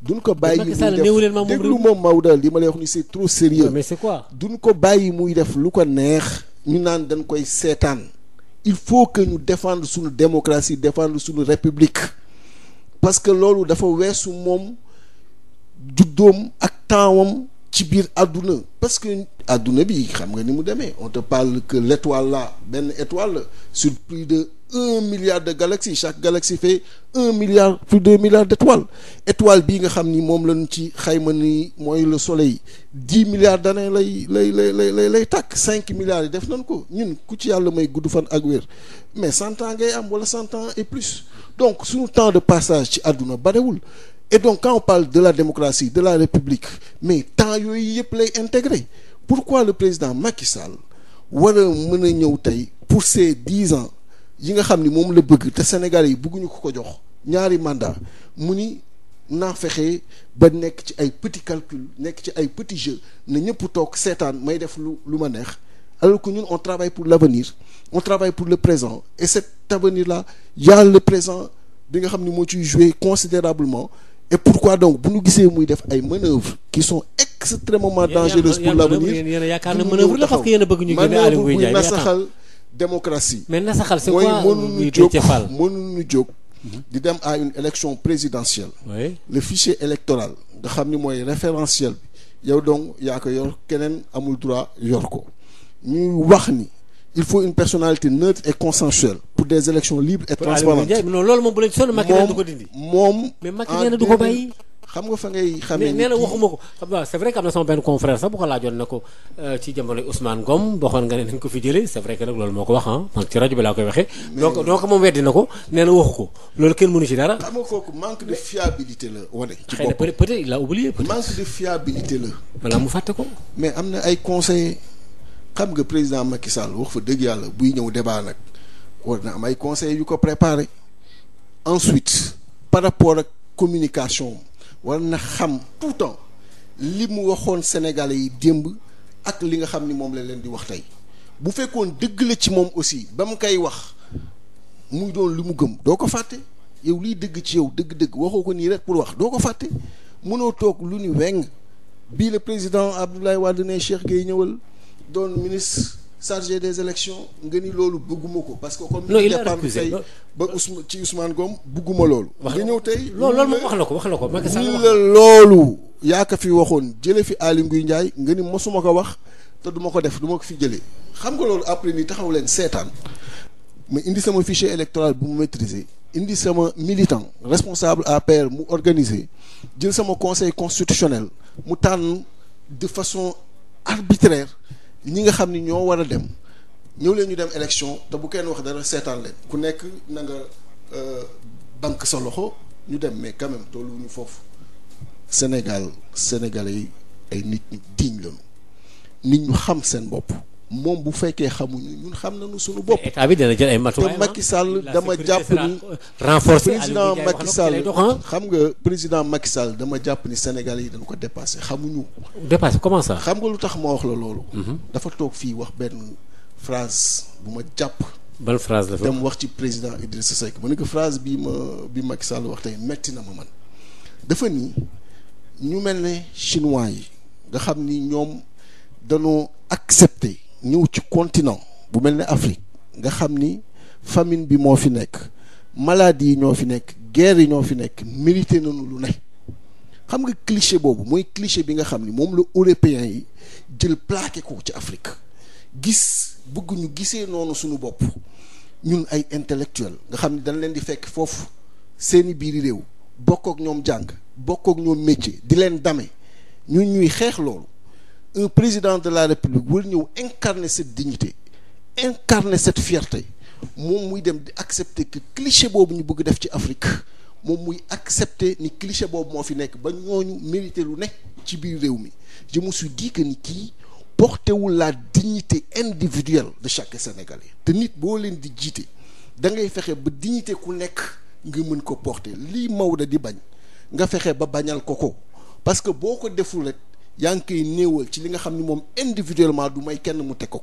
[SPEAKER 2] duñ ko bàyyi muy def déglu moom Maodo li ma lay wax ni c'est trop sérieux
[SPEAKER 1] mais c'est quoi.
[SPEAKER 2] duñ ko bàyyi muy def lu ko neex ñu naan dañ koy seetaan il faut que ñu défendre suñu démocratie défendre suñu république parce que loolu dafa weesu moom juddoom ak tempsam ci biir àdduna parce que àdduna bi xam nga ni mu demee on te parle que l'étoile là benn étoile la sur plus de 1 milliard de galaxies chaque galaxie fait 1 milliard plus de 2 milliards d'étoiles étoile bii nga xam ni moom lañ ci xayma ni mooy le soleil 10 milliards d'années lay tàkk 5 milliards yi def nañ ko ñun ku ci yàlla may gudd fan ak wér mais 100 ans ngay am wala 100 ans et plus donc suñu temps de passage ci àdduna barewul et donc quand on parle de la démocratie de la république mais temps yooyu yëpp lay intégrer pourquoi le président Macky Sall war a mën a ñëw tey pour ces 10 ans yi nga xam ni moom la bëgg te Sénégal yi bëgguñu ko jox ñaari mandat mu ni naa fexe ba nekk ci ay petits calculs nekk ci ay petits jeux na ñëpp toog seetaan may def lu ma neex alors que ñun on travaille pour l'avenir on travaille pour le présent et cet avenir là y a le présent bi nga xam ni moo ciy jouer considérablement et pourquoi donc bu ñu gisee muy def ay manœuvres qui sont extrêmement dangereuses pour l'avenir
[SPEAKER 1] yéen yaakaar na manœuvre la parce que yéen a bëgg ñu génne Aly Ngouille Ndiaye
[SPEAKER 2] nasaxal démocratie
[SPEAKER 1] mais nasaxal c'est quoi
[SPEAKER 2] mënuñu jóg di dem à une élection présidentielle
[SPEAKER 1] oui.
[SPEAKER 2] le fichier électoral nga xam ni mooy référentiel bi yow donc yaa ko yor keneen amul droit yor ko ñuy wax ni il faut une personnalité neutre et consensuelle pour des élections libres et transparentes.
[SPEAKER 1] non loolu moom bu leen sonn Macky nee na du ko dindi.
[SPEAKER 2] moom
[SPEAKER 1] mais Macky nee na du ko bàyyi.
[SPEAKER 2] xam nga fa ngay xamee
[SPEAKER 1] nee na waxuma ko xam nga c'est vrai que am na sama benn confrère sax bu ko laajoon na ko ci jamono Ousmane Ngom waxoon nga ne nañ ko fi jëlee c'est vrai que nag loolu moo ko wax man ci rajo bi laa koy waxee. donc moom weddi na ko nee na waxu ko loolu kenn mënu ci dara.
[SPEAKER 2] xam nga kooku manque de fiabilité la wane. ci
[SPEAKER 1] xëy na peut-être il a oublié.
[SPEAKER 2] manque de fiabilité la.
[SPEAKER 1] voilà mu fàtte ko.
[SPEAKER 2] mais am na ay conseillers xam nga président Macky Sall wax fa dëgg yàlla buy ñëw débat nag war na am ay conseillers yu ko préparé ensuite par rapport ak communication. war na xam tout le temps li mu waxoon Sénégalais yi démb ak li nga xam ni moom la leen di wax tey bu fekkoon dëgg la ci moom aussi ba mu koy wax muy doon li mu gëm doo ko fàtte yow liy dëgg ci yow dëgg-dëgg waxoo ko nii rek pour wax doo ko fàtte mënoo toog lu ni weng bii le président Abdoulaye Wade ne Cheikh Gueye ñëwal doon ministre chargé des élections nga ni loolu bëgguma ko parce que comme
[SPEAKER 1] non il a
[SPEAKER 2] dépendre
[SPEAKER 1] refusé
[SPEAKER 2] tey ba ci Ousmane Ngom bëgguma loolu nga ñëw tey
[SPEAKER 1] loolu moom wax na ko Macky Sall
[SPEAKER 2] ni la loolu yaa ko fi waxoon jële fi Aly Ngouille Ndiaye nga ni mosuma ko wax te duma ko def duma ko fi jëlee xam nga loolu après ni taxaw leen seetaan ma indi sama fichier électoral bu mu maîtriser indi sama militant responsable APR mu organiser jël sama conseil constitutionnel mu tànn de façon arbitraire ñi nga xam ni ñoo war a dem ñëw leen ñu dem élection te bu kenn wax dara seetaan leen ku nekk na nga banque sa loxo ñu dem mais quand même tollu ñu foofu Sénégalais yi ay nit ñu digne lañu nit ñu xam seen bopp moom bu fekkee xamuñu ñun xam nañu suñu bopp.
[SPEAKER 1] état bi dana jël ay matuwaay
[SPEAKER 2] te Macky Sall dama jàpp ni
[SPEAKER 1] renforcer
[SPEAKER 2] président Macky Sall xam nga président Macky Sall dama jàpp ni Sénégalais yi dañ ko dépassé xamuñu.
[SPEAKER 1] dépassé comment ça.
[SPEAKER 2] xam nga lu tax ma wax la loolu. dafa toog fii wax benn phrase bu ma jàpp.
[SPEAKER 1] ban phrase la fa
[SPEAKER 2] dem wax ci président Idrissa Seck ma ne ko phrase bi Macky Sall wax tey metti na ma man dafa ni ñu mel ne chinois yi nga xam ni ñoom dañoo accepter. ñëw ci continent bu mel ne Afrique nga xam ni famine bi moo fi nekk maladie yi ñoo fi nekk guerre yi ñoo fi nekk mérité nañu lu ne xam nga cliché boobu mooy cliché bi nga xam ni moom la européens yi jël plaqué ko ci Afrique gis bëgg ñu gisee noonu suñu bopp ñun ay intellectuel nga xam ni dañ leen di fekk foofu seeni biiri réew bokk ak ñoom jàng bokk ak ñoom métier di leen dame ñun ñuy xeex loolu un président de la République war ñëw incarner cette dignité incarner cette fierté moom muy dem di accepter que cliché boobu ñu bëgg def ci Afrique moom muy accepter ni cliché boobu moo fi nekk ba ñooñu mérité lu ne ci biir réew mi je me suis dit que ni kii portewul la dignité individuelle de chaque Sénégalais te nit boo leen di jiite da ngay fexe ba dignité ku nekk nga mën ko porter lii Maodo di bañ nga fexe ba bañal ko parce que boo ko deful rek yaa ngi koy néewal ci li nga xam ni moom individuellement du may kenn mu teg ko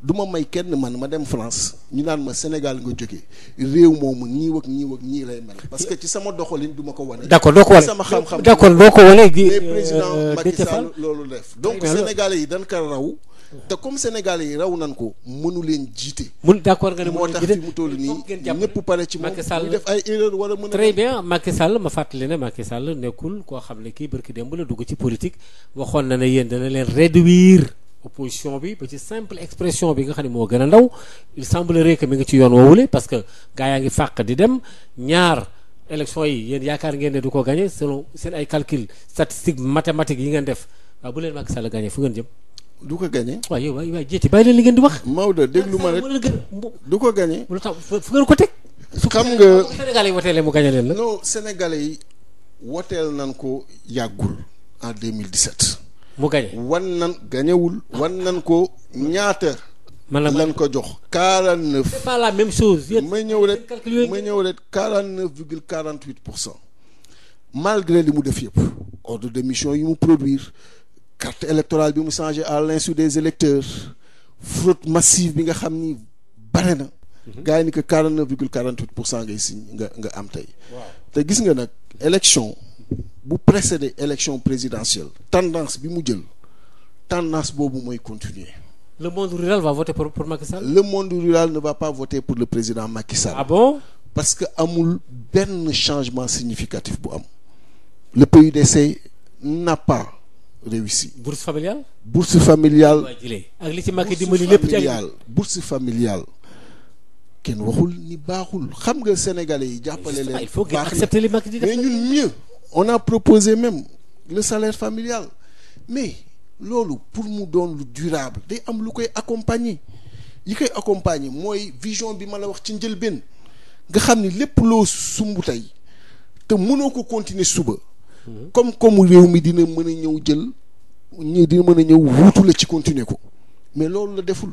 [SPEAKER 2] du ma may kenn man ma dem France ñu naan ma Sénégal nga jógee réew moomu ñii ak ñii lay mel parce que ci sama doxalin du ma ko wane.
[SPEAKER 1] d'accord doo ko wane
[SPEAKER 2] sama xam-xam
[SPEAKER 1] d'accord doo ko wane.
[SPEAKER 2] mais président Macky Sall loolu def donc Sénégalais yi dañ ko raw te comme Sénégalais yi raw nan ko mënu leen jiite.
[SPEAKER 1] d'accord nga ne
[SPEAKER 2] moo tax fi mu toll nii ñëpp pare ci moom ñu def ay erreur war a mën a.
[SPEAKER 1] très bien Macky Sall ma fàttali ne Macky Sall nekkul koo xam ne kii barki démb la dugg ci politique waxoon na ne yéen dana leen réduire opposition bi ba ci simple expression bi nga xam ne moo gën a ndaw il semblerait que mi ngi ci yoon woowule parce que gaa yaa ngi fàq di dem ñaar élection yi yéen yaakaar ngeen ne du ko gagné selon seen ay calcul statistique mathématique yi ngeen def waaw bu leen Macky Sall gagné fu ngeen jëm.
[SPEAKER 2] du ko gagné.
[SPEAKER 1] waaw yow waay jéeti bàyyi leen li ngeen di wax.
[SPEAKER 2] Maodo déglu ma rek du ko gagné.
[SPEAKER 1] lu tax fu ngeen ko teg.
[SPEAKER 2] xam nga
[SPEAKER 1] Sénégalais yi woteelee mu gagné leen la.
[SPEAKER 2] non Sénégalais yi woteel nan ko yàggul en 2017.
[SPEAKER 1] mu gagné
[SPEAKER 2] gañewul wan nan ko ñaata. lan ko jox 49.
[SPEAKER 1] c'est pas la même chose.
[SPEAKER 2] ma ñëw rek 49,48%. malgré li mu def yëpp. ordre de mission yi mu produire. carte électorale bi mu changé à l'insu des électeurs fraude massive bi nga xam ni bare na. gars yi ni que 49,48% ngay signe nga am tey. te gis nga nag élection bu précédé élection présidentielle tendance bi mu jël tendance boobu mooy continuer.
[SPEAKER 1] Le monde rural va voter pour Macky Sall.
[SPEAKER 2] Le monde rural ne va pas voter pour le président Macky Sall.
[SPEAKER 1] Ah bon?
[SPEAKER 2] Parce que amul benn changement significatif bu am. Le PUDC n'a pas réussi.
[SPEAKER 1] bourse familiale.
[SPEAKER 2] bourse familiale.
[SPEAKER 1] ak li ci Macky dimbali lépp ci
[SPEAKER 2] bourse familiale. kenn waxul ni baaxul xam nga sénégalais yi jàppale leen.
[SPEAKER 1] il faut que accepter li Macky di def
[SPEAKER 2] mais ñun mieux. on a proposé même le salaire familial mais loolu pour mu doon lu durable day am lu koy accompagner yi koy accompagner mooy vision bi ma la wax ci njëlbeen nga xam ni lépp loo sumb tey te mënoo ko continuer suba. comme réew mi dina mën a ñëw dina mën a ñëw wuutu la ci continuer ko mais loolu la deful.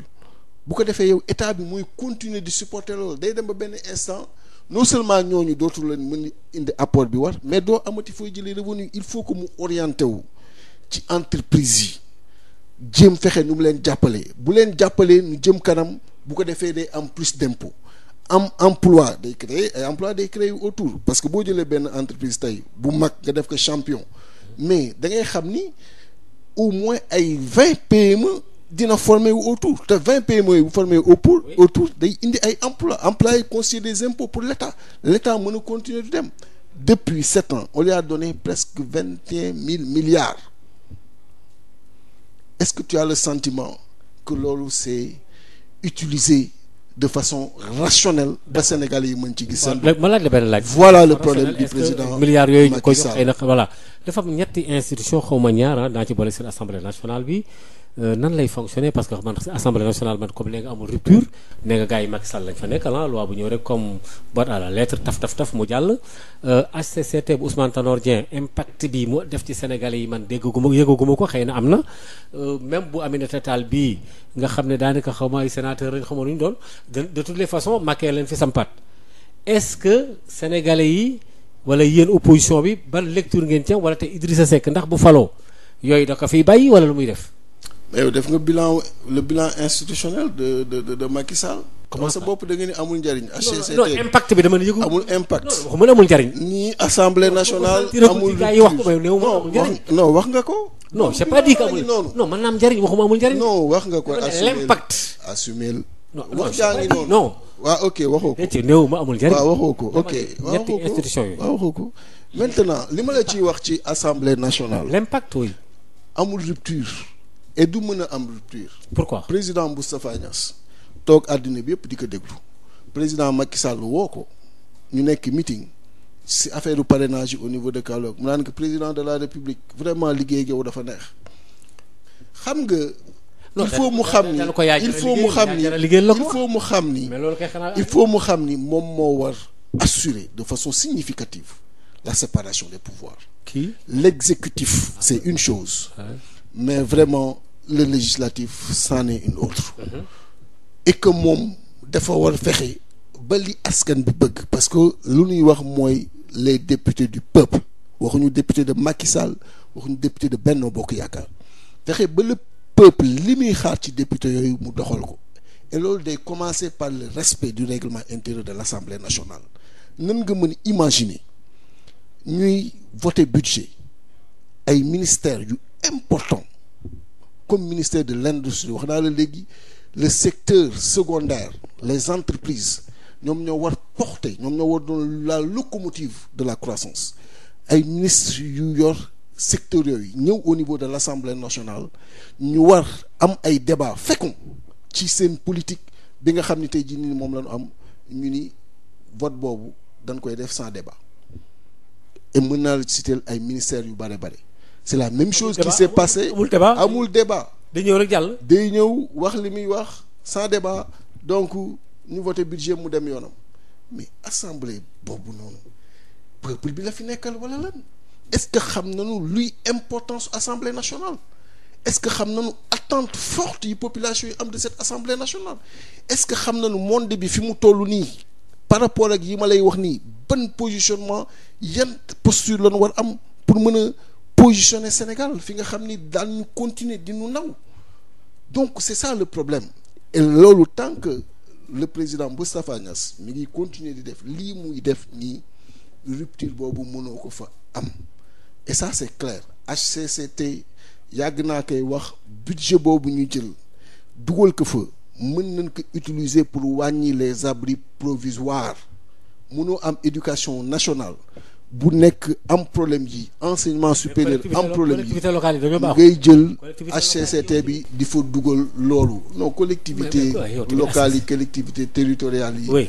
[SPEAKER 2] bu ko defee yow état bi muy continuer di supporter loolu day dem ba benn instant non seulement ñooñu dootul leen mën indi apport bi war mais doo amati fooy jëlee revenu il faut que mu orienté wu ci entreprise yi jéem fexe nu mu leen jàppale bu leen jàppalee nu jëm kanam bu ko defee day am plus d'impôt am emploi day créer ay emploi day créer autour parce que boo jëlee benn entreprise tey bu mag nga def ko champion mais da ngay xam ni au moins ay 20 PME dina formé wu autour te 20 PME bu formé autour day indi ay emploi conseiller des impôts pour l'État mën a continuer du dem depuis 7 ans on lui a donné presque 21 000 milliards est-ce que tu as le sentiment que loolu c'est utilisé de façon rationnelle ba Sénégalais yi mën ci gis seen
[SPEAKER 1] ma laaj la benn laaj
[SPEAKER 2] voilà le problème du président
[SPEAKER 1] milliards yooyu ñu ko jox xëy na voilà dafa am ñetti institution xawma ñaar daa ci boole seen assemblée nationale bi nan lay fonctionner parce que man assemblée nationale man comme léegi amul rupture nee nga gars yi Macky Sall lañ fa nekkal loi bu ñëw rek comme boîte à la lettre taf mu jàll HCCT bu Ousmane Tanor Dieng impact bi mu def ci Sénégalais yi man yëgaguma ko xëy na am na même bu Aminata Tall bii nga xam ne daanaka xaw ma ay sénateur rek xaw ma lu ñu doon de toutes les façons Macky leen fi sampat est-ce que Sénégalais yi wala yéen opposition bi ban lecture ngeen ci am wala te Idrissa Seck ndax bu faloo yooyu da ko fiy bàyyi wala lu muy def.
[SPEAKER 2] mais yow def nga le bilan institutionnel de Macky Sall. comment sa bopp da nga ni amul njariñ. HCCT
[SPEAKER 1] non impact bi dama ne yëgu.
[SPEAKER 2] amul impact.
[SPEAKER 1] non waxuma amul njariñ.
[SPEAKER 2] ni assemblée nationale. amul
[SPEAKER 1] gaa yi wax ko mais néew ma amul njariñ.
[SPEAKER 2] non wax nga ko.
[SPEAKER 1] non j'ai pas dit que amul non mën naa am njariñ waxuma amul njariñ.
[SPEAKER 2] non wax nga ko.
[SPEAKER 1] l'impact.
[SPEAKER 2] assumer
[SPEAKER 1] wax
[SPEAKER 2] jaa ngi noonu.
[SPEAKER 1] non.
[SPEAKER 2] waaw ok waxoo ko.
[SPEAKER 1] néew ma amul njariñ.
[SPEAKER 2] waaw waxoo ko ok.
[SPEAKER 1] ñetti institution yi.
[SPEAKER 2] waaw waxoo ko maintenant li ma la ciy wax ci assemblée nationale.
[SPEAKER 1] l'impact oui.
[SPEAKER 2] amul rupture. et du mën a am rupture.
[SPEAKER 1] pourquoi
[SPEAKER 2] président Moustapha Niasse toog àddina bi yëpp di ko déglu président Macky Sall woo ko ñu nekk meeting si affaire du parrainage au niveau de Kaolack mu naan que président de la République vraiment liggéey ak yow dafa neex xam nga. il faut mu xam ni il faut mu xam ni moom moo war assurer de façon significative la séparation des pouvoirs. L'exécutif c'est une chose. Mais vraiment le législatif c'en est une autre. Et que moom dafa war fexe ba li askan bi bëgg parce que lu ñuy wax mooy les députés du peuple waxuñu député de Macky Sall waxuñu député de Benno Bokk Yaakaar fexe ba le peuple li muy xaar ci député yooyu mu doxal ko et loolu day commencer par le respect du règlement intérieur de l'Assemblée nationale. nan nga mën imaginer ñuy voter budget ay ministères yu important comme ministère de l'industrie wax naa la léegi le secteur secondaire les entreprises ñoom ñoo war porter ñoom ñoo war doon la locomotive de la croissance ay ministres yu yor secteurs yooyu ñëw au niveau de l'Assemblée nationale ñu war am ay débats féconds ci seen politique bi nga xam ni tey jii nii moom la ñu am ñu ni vote boobu dañ koy def sans débat et mën naa la citer ay ministères yu bare c'est la même chose qui s'est passé amul débat
[SPEAKER 1] day ñëw rek jàll
[SPEAKER 2] day ñëw wax li muy wax sans débat donc ñu voté budget mu dem yoonam mais assemblée boobu noonu peuple bi la fi nekkal wala lan est-ce que xam nañu luy importance assemblée nationale est-ce que xam nañu attente forte yi population yi am de cette assemblée nationale est-ce que xam nañu monde bi fi mu toll nii par rapport ak yi ma lay wax nii ban positionnement yan posture lañu war am pour mën a positionner Sénégal fi nga xam ni daan ñu continuer di ñu naw donc c'est ça le problème et loolu tant que le président Moustapha Niasse mi ngi continuer di def lii muy def nii rupture boobu mënoo ko fa am et ça c'est clair HCCT yàgg naa koy wax budget boobu ñu jël dugal ko fa mën nañ ko utiliser pour wàññi les abris provisoires mënoo am éducation nationale bu nekk am problème yi enseignement supérieur am problème yi
[SPEAKER 1] ngay
[SPEAKER 2] jël HCCT bi di fa dugal loolu non collectivité locales yi collectivité territoriales yi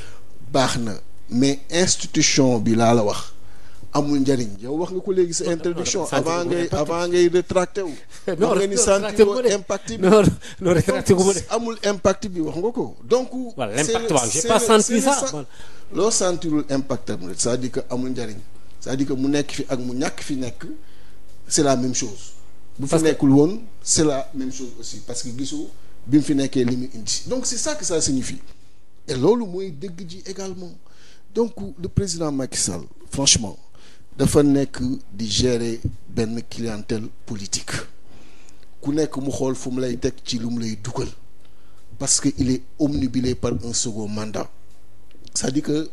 [SPEAKER 2] baax na mais institution bi laa la wax amul njariñ yow wax nga ko léegi sa introduction avant ngay rétracté wu wax nga ni sentir impact bi amul impact bi wax nga ko donc
[SPEAKER 1] j'ai pas senti ça
[SPEAKER 2] loo sentirul impact am rek c'est-à-dire que amul njariñ c'est-à-dire que mu nekk fi ak mu ñàkk fi nekk c'est la même chose bu fi nekkul woon c'est la même chose aussi parce que gisu bi mu fi nekkee li mu indi donc c'est ça que ça signifie et loolu mooy dëgg ji également donc le président Macky Sall franchement dafa nekk di gérer benn clientèle politique ku nekk mu xool fu mu lay teg ci lu mu lay dugal parce que il est omnibulé par un second mandat c'est-à-dire que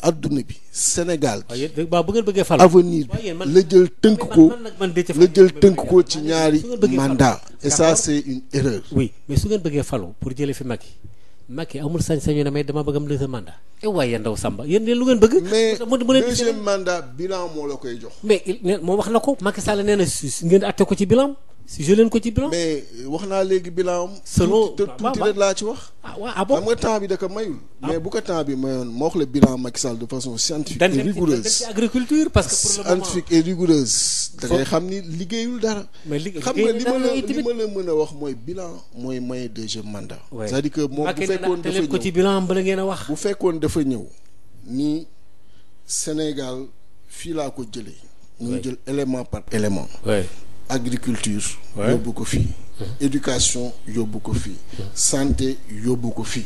[SPEAKER 2] adduna bi Sénégal avenir bi la jël tënk ko ci ñaari mandat et ça c'est une erreur.
[SPEAKER 1] Oui mais su ngeen bëggee falu pour jëlee fi Macky amul sañ-sañu ne may dama bëgg am deuxième mandat waaye ndaw Samba yéen lu ngeen bëgg.
[SPEAKER 2] mais deuxième mandat bilan moo la koy jox.
[SPEAKER 1] mais moo wax na ko Macky Sall nee na ngeen atte ko ci bilan si je leen ko ci bilan.
[SPEAKER 2] mais wax naa léegi bilan am.
[SPEAKER 1] selon
[SPEAKER 2] tuuti rek laa ci wax.
[SPEAKER 1] bon
[SPEAKER 2] xam nga temps bi da ko mayul. mais bu ko temps bi mayoon moo wax le bilan Macky Sall de façon scientifique et rigoureuse.
[SPEAKER 1] ci agriculture parce que pour le moment
[SPEAKER 2] scientifique et rigoureuse. da ngay xam ni liggéeyul dara.
[SPEAKER 1] mais
[SPEAKER 2] xam nga li ma la mën a wax mooy bilan mooy may deuxième mandat. c'est-à-dire que moom bu fekkoon dafa ñëw
[SPEAKER 1] ko ci bilan bala ngeen a wax.
[SPEAKER 2] bu fekkoon dafa ñëw ni Sénégal fii laa ko jëlee. ñu jël élément par élément. agriculture yóbbu ko fii éducation yóbbu ko fii santé yóbbu ko fii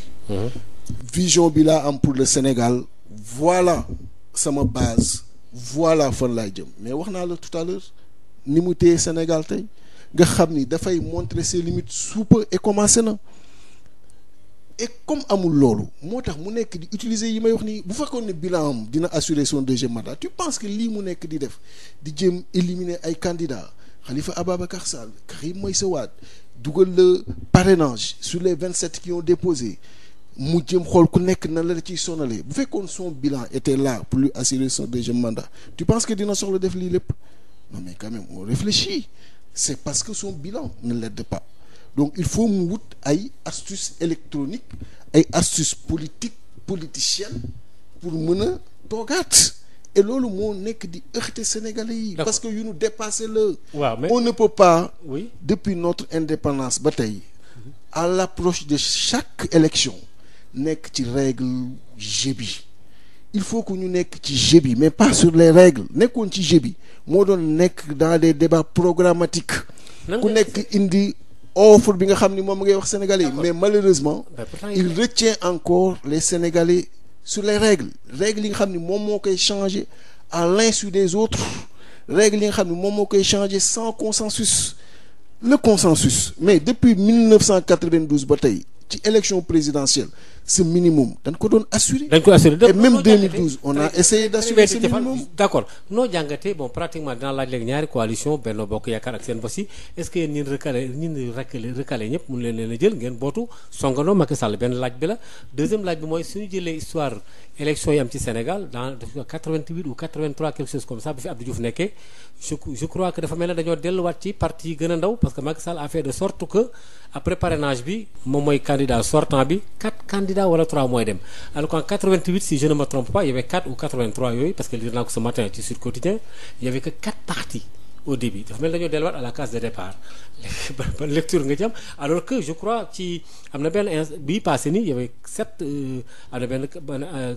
[SPEAKER 2] vision bi laa am pour le Sénégal voilà sama base voilà fan laay jëm mais wax naa la tout à l'heure ni mu téye Sénégal tey nga xam ni dafay montrer ses limites sous peu et commencé na et comme amul loolu moo tax mu nekk di utiliser yi may wax nii bu fekkoon ne bilan am dina assurer son deuxième mandat tu penses que lii mu nekk di def di jëm éliminer ay candidats Khalifa Ababacar Sall Karim Meïssa Wade dugal le parrainage sur les 27 qui ont déposé mu jëm xool ku nekk na la ciy sonalee bu fekkoon son bilan était là pour lui assurer son deuxième mandat tu penses que dina soxla def lii lépp non mais quand même on réfléchit c'est parce que son bilan ne l'aide pas donc il faut mu wut ay astuces électroniques ay astuces politiciennes pour mën a toogaat et loolu moo nekk di heurter Sénégalais yi. parce que yu ñu dépassé la. On ne peut pas. Depuis notre indépendance ba tey à l'approche de chaque élection nekk ci règle jeu bi il faut que ñu nekk ci jeu bi mais pas sur les règles nekkoon ci jeu bi moo doon nekk dans des débats programmatiques ku nekk indi offre bi nga xam ni moom ngay wax Sénégalais yi mais malheureusement il retient encore les Sénégalais sur les règles yi nga xam ni moom moo koy changer à l'insu des autres règles yi nga xam ni moom moo koy changer sans consensus le consensus mais depuis 1992 ba tey ci élection présidentielle ce minimum dañ ko doon assurer. et même 2012 on a essayé d'assurer ce minimum.
[SPEAKER 1] d'accord noo jàngatee bon pratiquement dinaa laaj léegi ñaari coalition Benno Bokk Yaakaar ak seen bos yi est-ce que yéen recalé ñëpp mun leen a jël ngeen bootu songandoo Macky Sall benn laaj bi la deuxième laaj bi mooy suñu jëlee histoire élection yi am ci Sénégal dans 88 ou 83 quelque chose comme ça bi fi Abdou Diouf nekkee je crois que dafa mel ne dañoo delluwaat ci parti yi gën a ndaw parce que Macky Sall a fait de sorte que après parrainage bi moom mooy candidat sortant bi 4 candidats wala 3 mooy dem alors qu'en 88 si je ne me trompe pas il y avait 4 ou 83 yooyu parce que lire naa ko ce matin ci Sud Quotidien il y avait que 4 partis au début dafa mel dañoo delluwaat à la case de départ ba lecture nga ci am alors que je crois ci am na benn bii passé nii il y avait 7 am na benn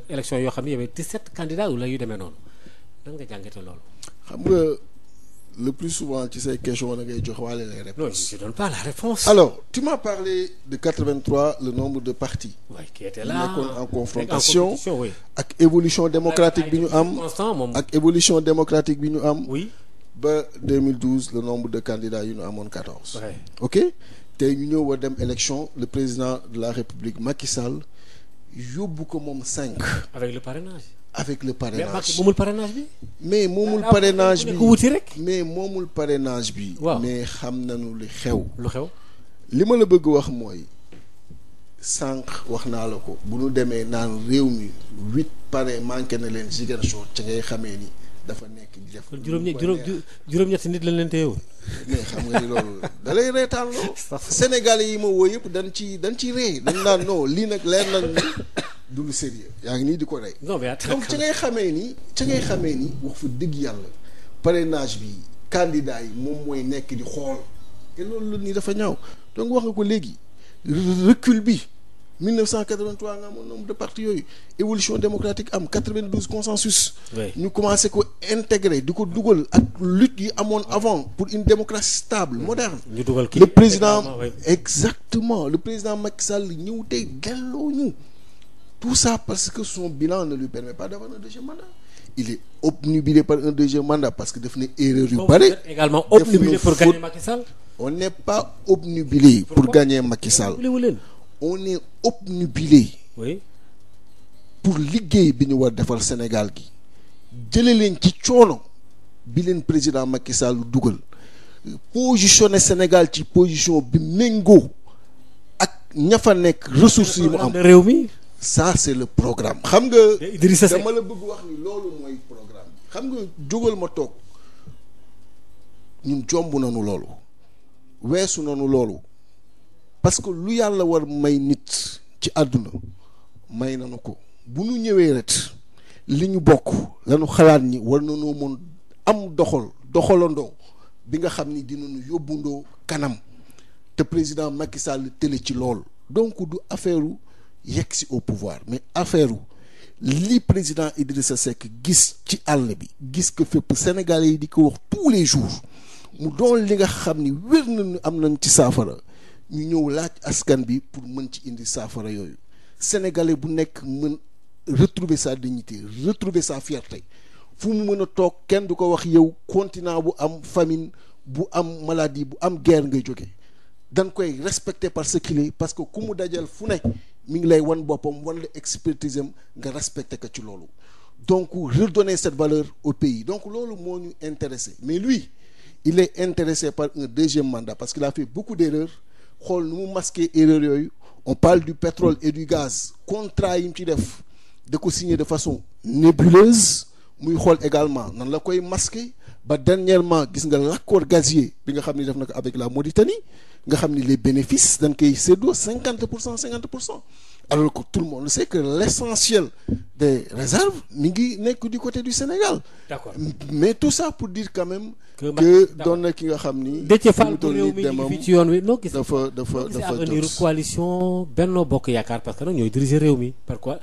[SPEAKER 1] élection yoo xam ne il y avait 17 candidats wala yu demee noonu nan nga jàngate loolu.
[SPEAKER 2] xam nga le plus souvent ci ces questions da ngay jox waale les réponses.
[SPEAKER 1] Non, je donne pas la réponse.
[SPEAKER 2] Alors tu m'as parlé de 83 le nombre de partis.
[SPEAKER 1] Oui, qui était là
[SPEAKER 2] nekkoon en confrontation
[SPEAKER 1] oui.
[SPEAKER 2] ak évolution démocratique bi ñu am ak évolution démocratique bi ñu am.
[SPEAKER 1] Oui.
[SPEAKER 2] ba 2012 le nombre de candidats yu ñu amoon 14.
[SPEAKER 1] Ouais.
[SPEAKER 2] Ok tey ñu ñëw war dem élection le président de la République Macky Sall yóbbu ko moom 5.
[SPEAKER 1] avec le parrainage.
[SPEAKER 2] avec le parrainage
[SPEAKER 1] mais moomul parrainage bi.
[SPEAKER 2] mais moomul parrainage bi
[SPEAKER 1] wuti rek.
[SPEAKER 2] mais moomul parrainage bi.
[SPEAKER 1] waaw
[SPEAKER 2] mais xam nañu li xew.
[SPEAKER 1] lu xew.
[SPEAKER 2] li ma la bëgg wax mooy sànq wax naa la ko bu nu demee naan réew mi 8 parrain manqué na leen Ziguinchor ca ngay xamee ni dafa nekk di def.
[SPEAKER 1] juróom-ñetti nit lañ leen téyewoon.
[SPEAKER 2] mais xam nga ni loolu da lay reetaan loo. Sénégalais yi ma woo yëpp dañ ci ree dañ naan non lii nag leer nañ ni du lu sérieux yaa ngi nii di ko rey.
[SPEAKER 1] non mais
[SPEAKER 2] donc ca ngay xamee ni wax fa dëgg yàlla parrainage bi candidat yi moom mooy nekk di xool te loolu nii dafa ñaaw donc wax nga ko léegi recul bi 1983 nga amoon nombre de partis yooyu évolution démocratique am 92 consensus. ñu commencé ko intégrer di ko dugal ak lutte yi amoon avant pour une démocratie stable moderne.
[SPEAKER 1] ñu dugal
[SPEAKER 2] le président exactement le président Macky Sall ñëw tey delloo ñu. Tout ça parce que son bilan ne lui permet pas d'avoir un deuxième mandat. Il est obnubilé par un deuxième mandat parce que def na erreur yu bare.
[SPEAKER 1] Également obnubilé pour gagner Macky Sall.
[SPEAKER 2] On n'est pas obnubilé pour gagner Macky Sall. On est obnubilé.
[SPEAKER 1] Oui.
[SPEAKER 2] Pour liggéey bi ñu war defal Sénégal gi jëlee leen ci coono bi leen président Macky Sall dugal positionné Sénégal ci position bi méngoo ak ña fa nekk ressources yi mu am
[SPEAKER 1] réew mi.
[SPEAKER 2] Ça c'est le programme xam nga dama la bëgg wax ni loolu mooy programme xam nga jógal ma toog ñun jomb nañu loolu weesu nañu loolu parce que lu yàlla war may nit ci àdduna may nañu ko bu ñu ñëwee ret li ñu bokk lañu xalaat ni war nañoo mën am doxalandoo bi nga xam ni dinañu yóbbundoo kanam te président Macky Sall tële ci lool donc du affaire yegg si au pouvoir mais affaire li président Idrissa Seck gis ci àll bi gis ko fépp Sénégalais yi di ko wax tous les jours mu doon li nga xam ni wér nañu am nañ ci saafara ñu ñëw laaj askan bi pour mën ci indi saafara yooyu Sénégalais bu nekk mën retrouver sa dignité retrouver sa fierté fu mu mën a toog kenn du ko wax yow continent bu am famine bu am maladie bu am guerre ngay jóge dañ koy respecter par ce qu'il est parce que ku mu dajal fu ne mi ngi lay wan boppam wan la expertise am nga respecté ko ci loolu donc redonner cette valeur au pays donc loolu moo ñu intéressé mais lui il est intéressé par un deuxième mandat parce qu'il a fait beaucoup d'erreurs xool nu mu masquer erreurs yooyu on parle du pétrole et du gaz contrat yi mu ci def da ko signer de façon nébuleuse muy xool également nan la koy masquer ba dernièrement gis nga l'accord gazier bi nga xam ni def na ko avec la Mauritanie nga xam ni les bénéfices dañ koy séddoo 50% alors que tout le monde sait que l'essentiel des réserves mi ngi nekk du côté du Sénégal.
[SPEAKER 1] D'accord.
[SPEAKER 2] Mais tout ça pour dire quand même que doon na ki nga xam ni
[SPEAKER 1] Déthié Fall bu réew mi ngi fi ci yoon wi noo gis
[SPEAKER 2] dafa
[SPEAKER 1] avenir coalition Benno Bokk Yaakaar parce que nag ñooy diriger réew mi pourquoi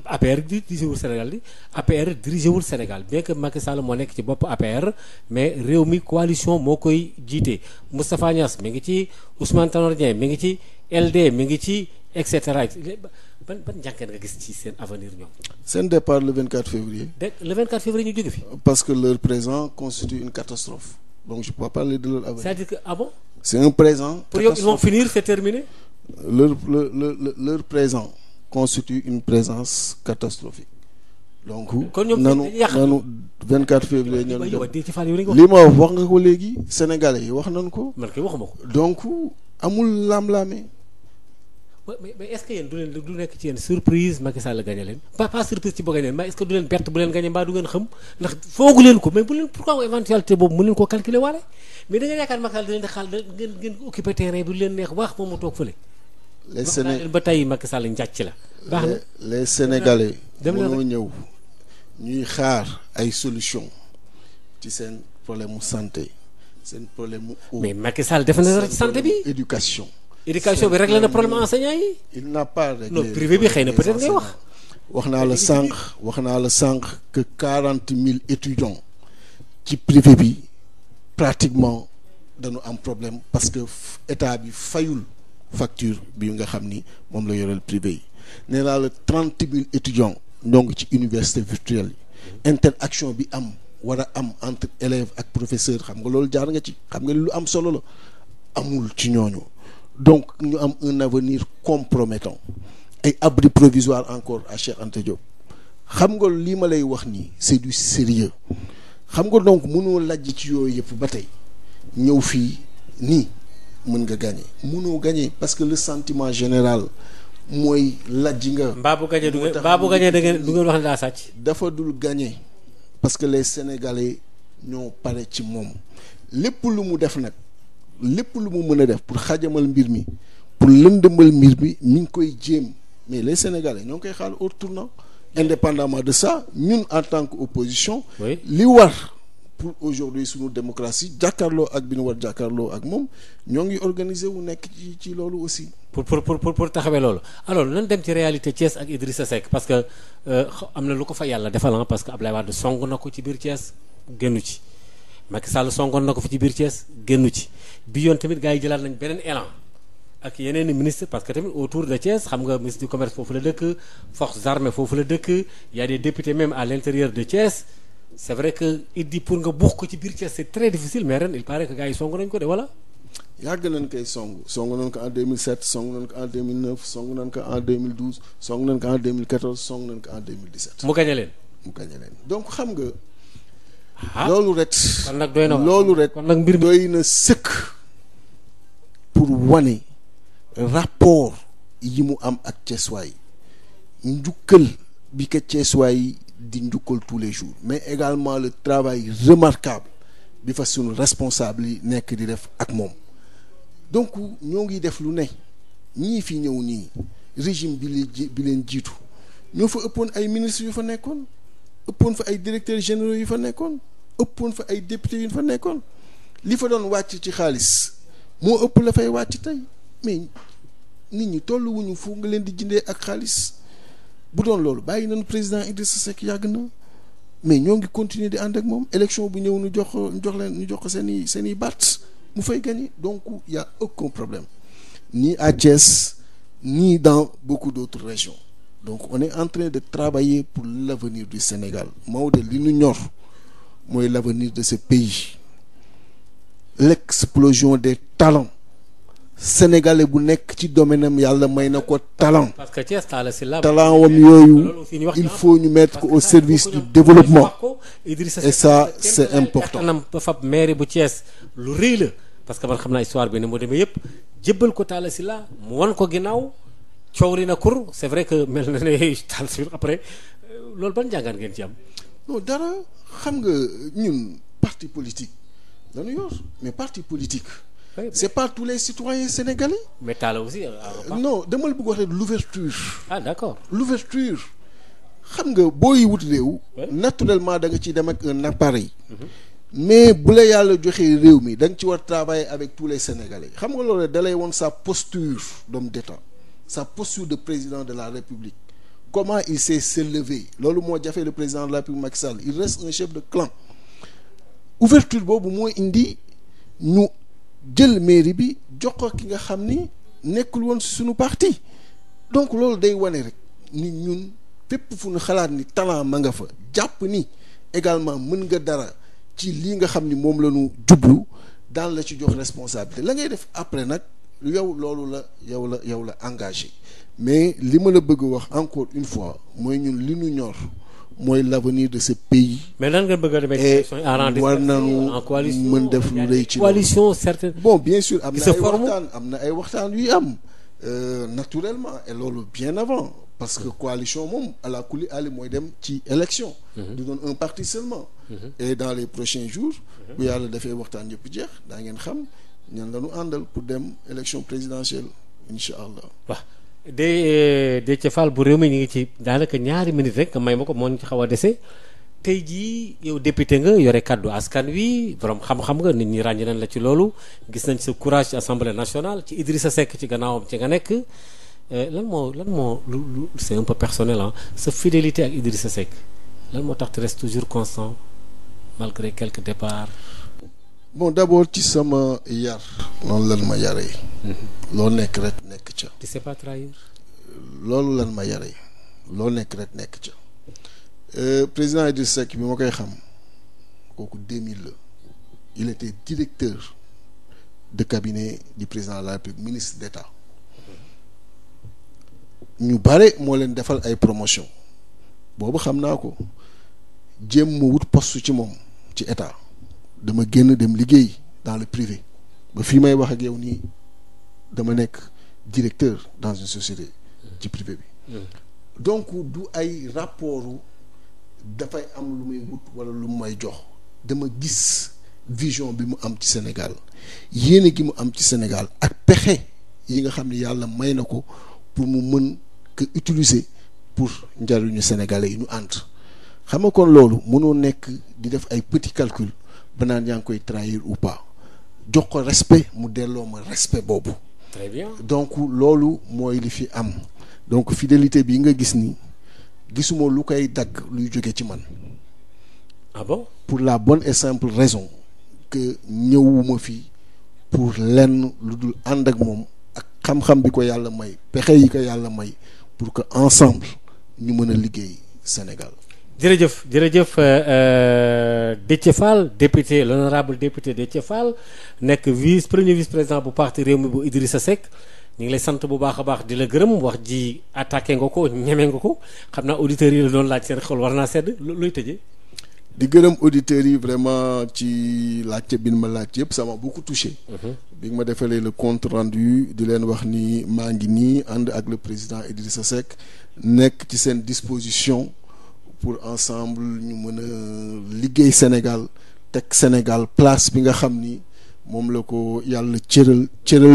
[SPEAKER 1] APR dirigé wul Sénégal di APR dirigé wul Sénégal bien que Macky Sall moo nekk ci bopp APR mais réew mi coalition moo koy jiite Moustapha Niass mi ngi ci Ousmane Tanor Dieng mi ngi ci LD mi ngi ci et cetera ban njàngat nga gis ci seen avenir ñoom.
[SPEAKER 2] seen départ le 24 février.
[SPEAKER 1] Le 24 février ñu jóge fi.
[SPEAKER 2] Parce que leur présent constitue une catastrophe donc je peux pas parler de leur avenir.
[SPEAKER 1] C'est-à-dire que ah bon.
[SPEAKER 2] C'est un présent.
[SPEAKER 1] Pour yow ils vont finir c'est terminé.
[SPEAKER 2] Leur présent constitue une présence catastrophique. donc
[SPEAKER 1] kon ñoom
[SPEAKER 2] nanu 24 février ñoo
[SPEAKER 1] li
[SPEAKER 2] ma wax nga ko léegi sénégalais yi wax nañ ko.
[SPEAKER 1] man kay waxuma ko.
[SPEAKER 2] donc amul lam-laame.
[SPEAKER 1] mais est-ce que yéen du nekk ci yéen surprise Macky Sall gagné leen pas surprise ci boo gagné leen mais est-ce que du leen bett bu leen gagné mbaa du ngeen xam ndax foogu leen ko mais bu leen pourquoi éventualité boobu mu leen koo calculer waale mais da nga yaakaar Macky Sall da leen di xaal ngeen occupé terrain bi du leen neex wax moom mu toog fële.
[SPEAKER 2] les Sénégalais
[SPEAKER 1] ba tey Macky Sall njàcc la. baax na
[SPEAKER 2] les Sénégalais. mënoo ñëw ñuy xaar ay solution ci seen problème mu santé seen problème mu.
[SPEAKER 1] mais Macky Sall def na dara ci santé bi
[SPEAKER 2] éducation
[SPEAKER 1] bi réglé na problème enseignant yi.
[SPEAKER 2] il n'a pas réglé.
[SPEAKER 1] non privé bi xëy na peut-être ngay wax.
[SPEAKER 2] wax naa la sànq que 40 000 étudiants ci privé bi pratiquement dañu am problème parce que état bi fayul facture bi nga xam ni moom la yoreel privé yi nee naa la 30 000 étudiants ñoo ngi ci université virtuelle yi interaction bi war a am entre élèves ak professeurs xam nga loolu jaar nga ci xam nga lu am solo la amul ci ñooñu. donc ñu am un avenir compromettant ay abri provisoire encore à Cheikh Anta Diop xam nga lii ma lay wax nii c'est du sérieux xam nga donc mënoo lajj ci yooyu yëpp ba tey ñëw fii nii mën nga gagner mënoo gagner parce que le sentiment général mooy lajji nga.
[SPEAKER 1] mbaa bu gagner du ngeen wax ne daa sàcc.
[SPEAKER 2] dafa dul gagner parce que les Sénégalais ñoo pare ci moom lépp lu mu def nag lépp lu mu mën a def pour xajamal mbir mi pour lëndëmal mbir mi mi ngi koy jéem mais les Sénégalais ñoo ngi koy xaar au tournant indépendamment de ça ñun en tant que opposition. li war pour aujourd'hui suñu démocratie jàkkaarloo ak bi nu war jàkkaarloo ak moom ñoo ngi organiser wu nekk ci loolu aussi.
[SPEAKER 1] pour taxawee loolu alors nan dem ci réalité Thiès ak Idrissa Seck parce que am na lu ko fa yàlla defal parce que Ablaye Wade song na ko ci biir Thiès génnu ci Macky Sall songoon na ko fi ci biir Thiès génnu ci bi yoon tamit gars yi jëlaat nañ beneen élan ak yeneen i ministre parce que tamit autour de Thiès xam nga ministre du commerce foofu la dëkk forces armées foofu la dëkk y a des députés même à l'intérieur de Thiès c'est vrai que Idi pour nga buux ko ci biir Thiès c'est très difficile mais ren il paraît que gars yi song nañ ko de wala.
[SPEAKER 2] yàgg nañ koy song nañ ko en 2007 song nañ ko en 2009 song nañ ko en 2012 song nañ ko en 2014 song nañ ko en 2017.
[SPEAKER 1] mu gañe leen.
[SPEAKER 2] donc xam nga. loolu rek.
[SPEAKER 1] kon nag doy na
[SPEAKER 2] loolu rek.
[SPEAKER 1] kon nag mbir mi
[SPEAKER 2] doy na sëkk pour wane rapport yi mu am ak Thiessois njukkal bi ko Thiessois di njukkal tous les jours mais également le travail remarquable bi fa sunu responsable yi nekk di def ak moom donc ñoo ngi def lu ne ñii fi ñëw nii régime bi leen jiitu ñoo fa ëppoon ay ministres yu fa nekkoon ëppoon fa ay directeurs généraux yu fa nekkoon ëppoon fa ay députés yu fa nekkoon li fa doon wàcc ci xaalis moo ëpp la fay wàcc tey mais nit ñi tolluwuñu fu nga leen di jëndee ak xaalis bu doon loolu bàyyi nañu président Idrissa Seck yàgg na mais ñoo ngi continuer di ànd ak moom élection bu ñëw ñu jox ko seen i baat mu fay gagner donc y a aucun problème ni à Thiès ni dans beaucoup d'autres régions donc on est en train de travailler pour l'avenir du Sénégal Maodo li ñu ñor mooy l'avenir de ce pays l'explosion des talents sénégalais bu nekk ci domaine am yàlla may na ko talent.
[SPEAKER 1] parce que Thiès
[SPEAKER 2] talent wam yooyu il faut ñu mettre ko au service du développement et ça c'est important.
[SPEAKER 1] nam ba fab maire bu Thiès lu rëy la parce que man xam naa histoire bi ne moo demee yëpp jébbal ko Talla Sylla mu wan ko ginnaaw coow li na kur c'est vrai que mel na ne Talla Sylla après loolu ban jàngat ngeen ci am.
[SPEAKER 2] non dara xam nga ñun parti politique dañu yor mais parti politique. c'est pas tous les citoyens sénégalais.
[SPEAKER 1] mais Talla aussi.
[SPEAKER 2] non dama la bëgg wax rek l'ouverture.
[SPEAKER 1] ah d'accord.
[SPEAKER 2] l'ouverture xam nga booy wut réew. naturellement da nga ciy dem ak un appareil. mais bu la yàlla joxee réew mi da nga ci war travailler avec tous les sénégalais xam nga loolu da lay woon sa posture d'homme d'État sa posture de président de la République comment il sait s'élever loolu moo jafe le président de la République Macky Sall il reste un chef de clan ouverture boobu moo indi ñu. jël mairie bi jox ko ki nga xam ni nekkul woon ci suñu parti donc loolu day wane rek ni ñun fépp fu ñu xalaat ni talent ma nga fa jàpp ni également mën nga dara ci lii nga xam ni moom la ñu jublu daan la ci jox responsabilité la ngay def après nag yow loolu la yow la engagé mais li ma la bëgg wax encore une fois mooy ñun li ñu ñor mooy l'avenir de ce pays.
[SPEAKER 1] mais lan nga bëgg a demee ci élection yi
[SPEAKER 2] war nañu mën def lu rëy ci
[SPEAKER 1] coalition certaine.
[SPEAKER 2] bon bien sûr am na ay waxtaan yuy am naturellement et loolu bien avant parce que coalition moom ala kulli ali mooy dem ci élection. du doon un parti seulement. et dans les prochains jours. bu yàlla dafay waxtaan yëpp jeex daa ngeen xam ñan la ñu àndal pour dem élection présidentielle incha allah.
[SPEAKER 1] waaw Déthié Fall bu réew mi ñu ngi ci daanaka ñaari minutes rek may ma ko moo ñu ci xaw a dese tey jii yow député nga yore kàddu askan wi borom xam-xam nga nit ñi ràññee nañ la ci loolu gis nañ sa courage ci assemblée nationale ci Idrissa Seck ci gannaawam ci nga nekk lan moo lu c'est un peu personnel sa fidélité ak Idrissa Seck lan moo tax tu restes toujours constant malgré quelques départs.
[SPEAKER 2] bon d'abord ci sama yar noonu lan ma yaree. loo nekk rek nekk ca.
[SPEAKER 1] tu sais pas trahir.
[SPEAKER 2] loolu lan ma yaree loo nekk rek nekk ca président Idrissa Seck bi ma koy xam kooku 2000 la il était directeur de cabinet du président de la République ministre d'État ñu bare moo leen defal ay promotion boobu xam naa ko jéem ma wut poste ci moom ci état dama génn dem liggéey dans le privé ba fii may wax ak yow nii dama nekk directeur dans une société ci privé bi. donc du ay rapportu dafay am lu may wut wala lu may jox dama gis vision bi mu am ci Sénégal yéene gi mu am ci Sénégal ak pexe yi nga xam ne yàlla may na ko pour mu mën ko utiliser pour njariñu sénégalais yi ñu ànd xam nga kon loolu mënoo nekk di def ay petits calculs ba naan yaa ngi koy trahir ou pas jox ko respect mu delloo ma respect boobu.
[SPEAKER 1] très bien
[SPEAKER 2] donc loolu mooy li fi am donc fidélité bi nga gis ni gisuma lu koy dagg luy jóge ci man.
[SPEAKER 1] ah bon
[SPEAKER 2] pour la bonne et simple raison que ñëwuma fi pour lenn lu dul ànd ak moom ak xam-xam bi ko yàlla may pexe yi ko yàlla may pour que ensemble ñu mën a liggéey Sénégal.
[SPEAKER 1] jërëjëf Déthié Fall député l'honorable député Déthié Fall nekk premier vice président bu parti Rewmi bu Idrissa Seck ñu ngi lay sant bu baax a baax di la gërëm wax ji attaqué nga ko ñeme nga ko xam naa auditeurs yi la doon laaj seen xol war naa sedd looy tëjee.
[SPEAKER 2] di gërëm auditeurs yi vraiment ci laajte bi ma laaj yëpp ça m'a beaucoup touché. bi ma defalee le compte rendu di leen wax ni maa ngi nii ànd ak le président Idrissa Seck nekk ci seen disposition pour ensemble ñu mën a liggéey Sénégal teg Sénégal place bi nga xam ni moom la ko yàlla cëral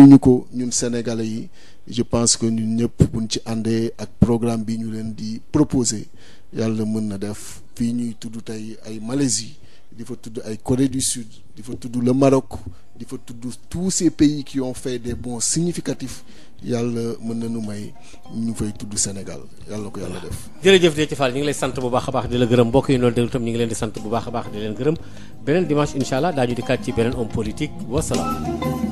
[SPEAKER 2] ñu ko ñun sénégalais yi je pense que ñun ñëpp buñ ci àndee ak programme bi ñu leen di proposer yàlla mën na def fii ñuy tudd tey ay Malaisie di fa tudd ay Corée du Sud di fa tudd le Maroc di fa tudd tous ces pays qui ont fait des bons significatifs yàlla mën na nu may ñu fay tudd Sénégal yàlla ko yàlla def.
[SPEAKER 1] jërëjëf Déthié Fall ñu ngi lay sant bu baax a baax di la gërëm mbokk yi noonu déglu tam ñu ngi leen di sant bu baax a baax di leen gërëm beneen dimanche incha allah daañu di kat ci beneen homme politique wasalaam.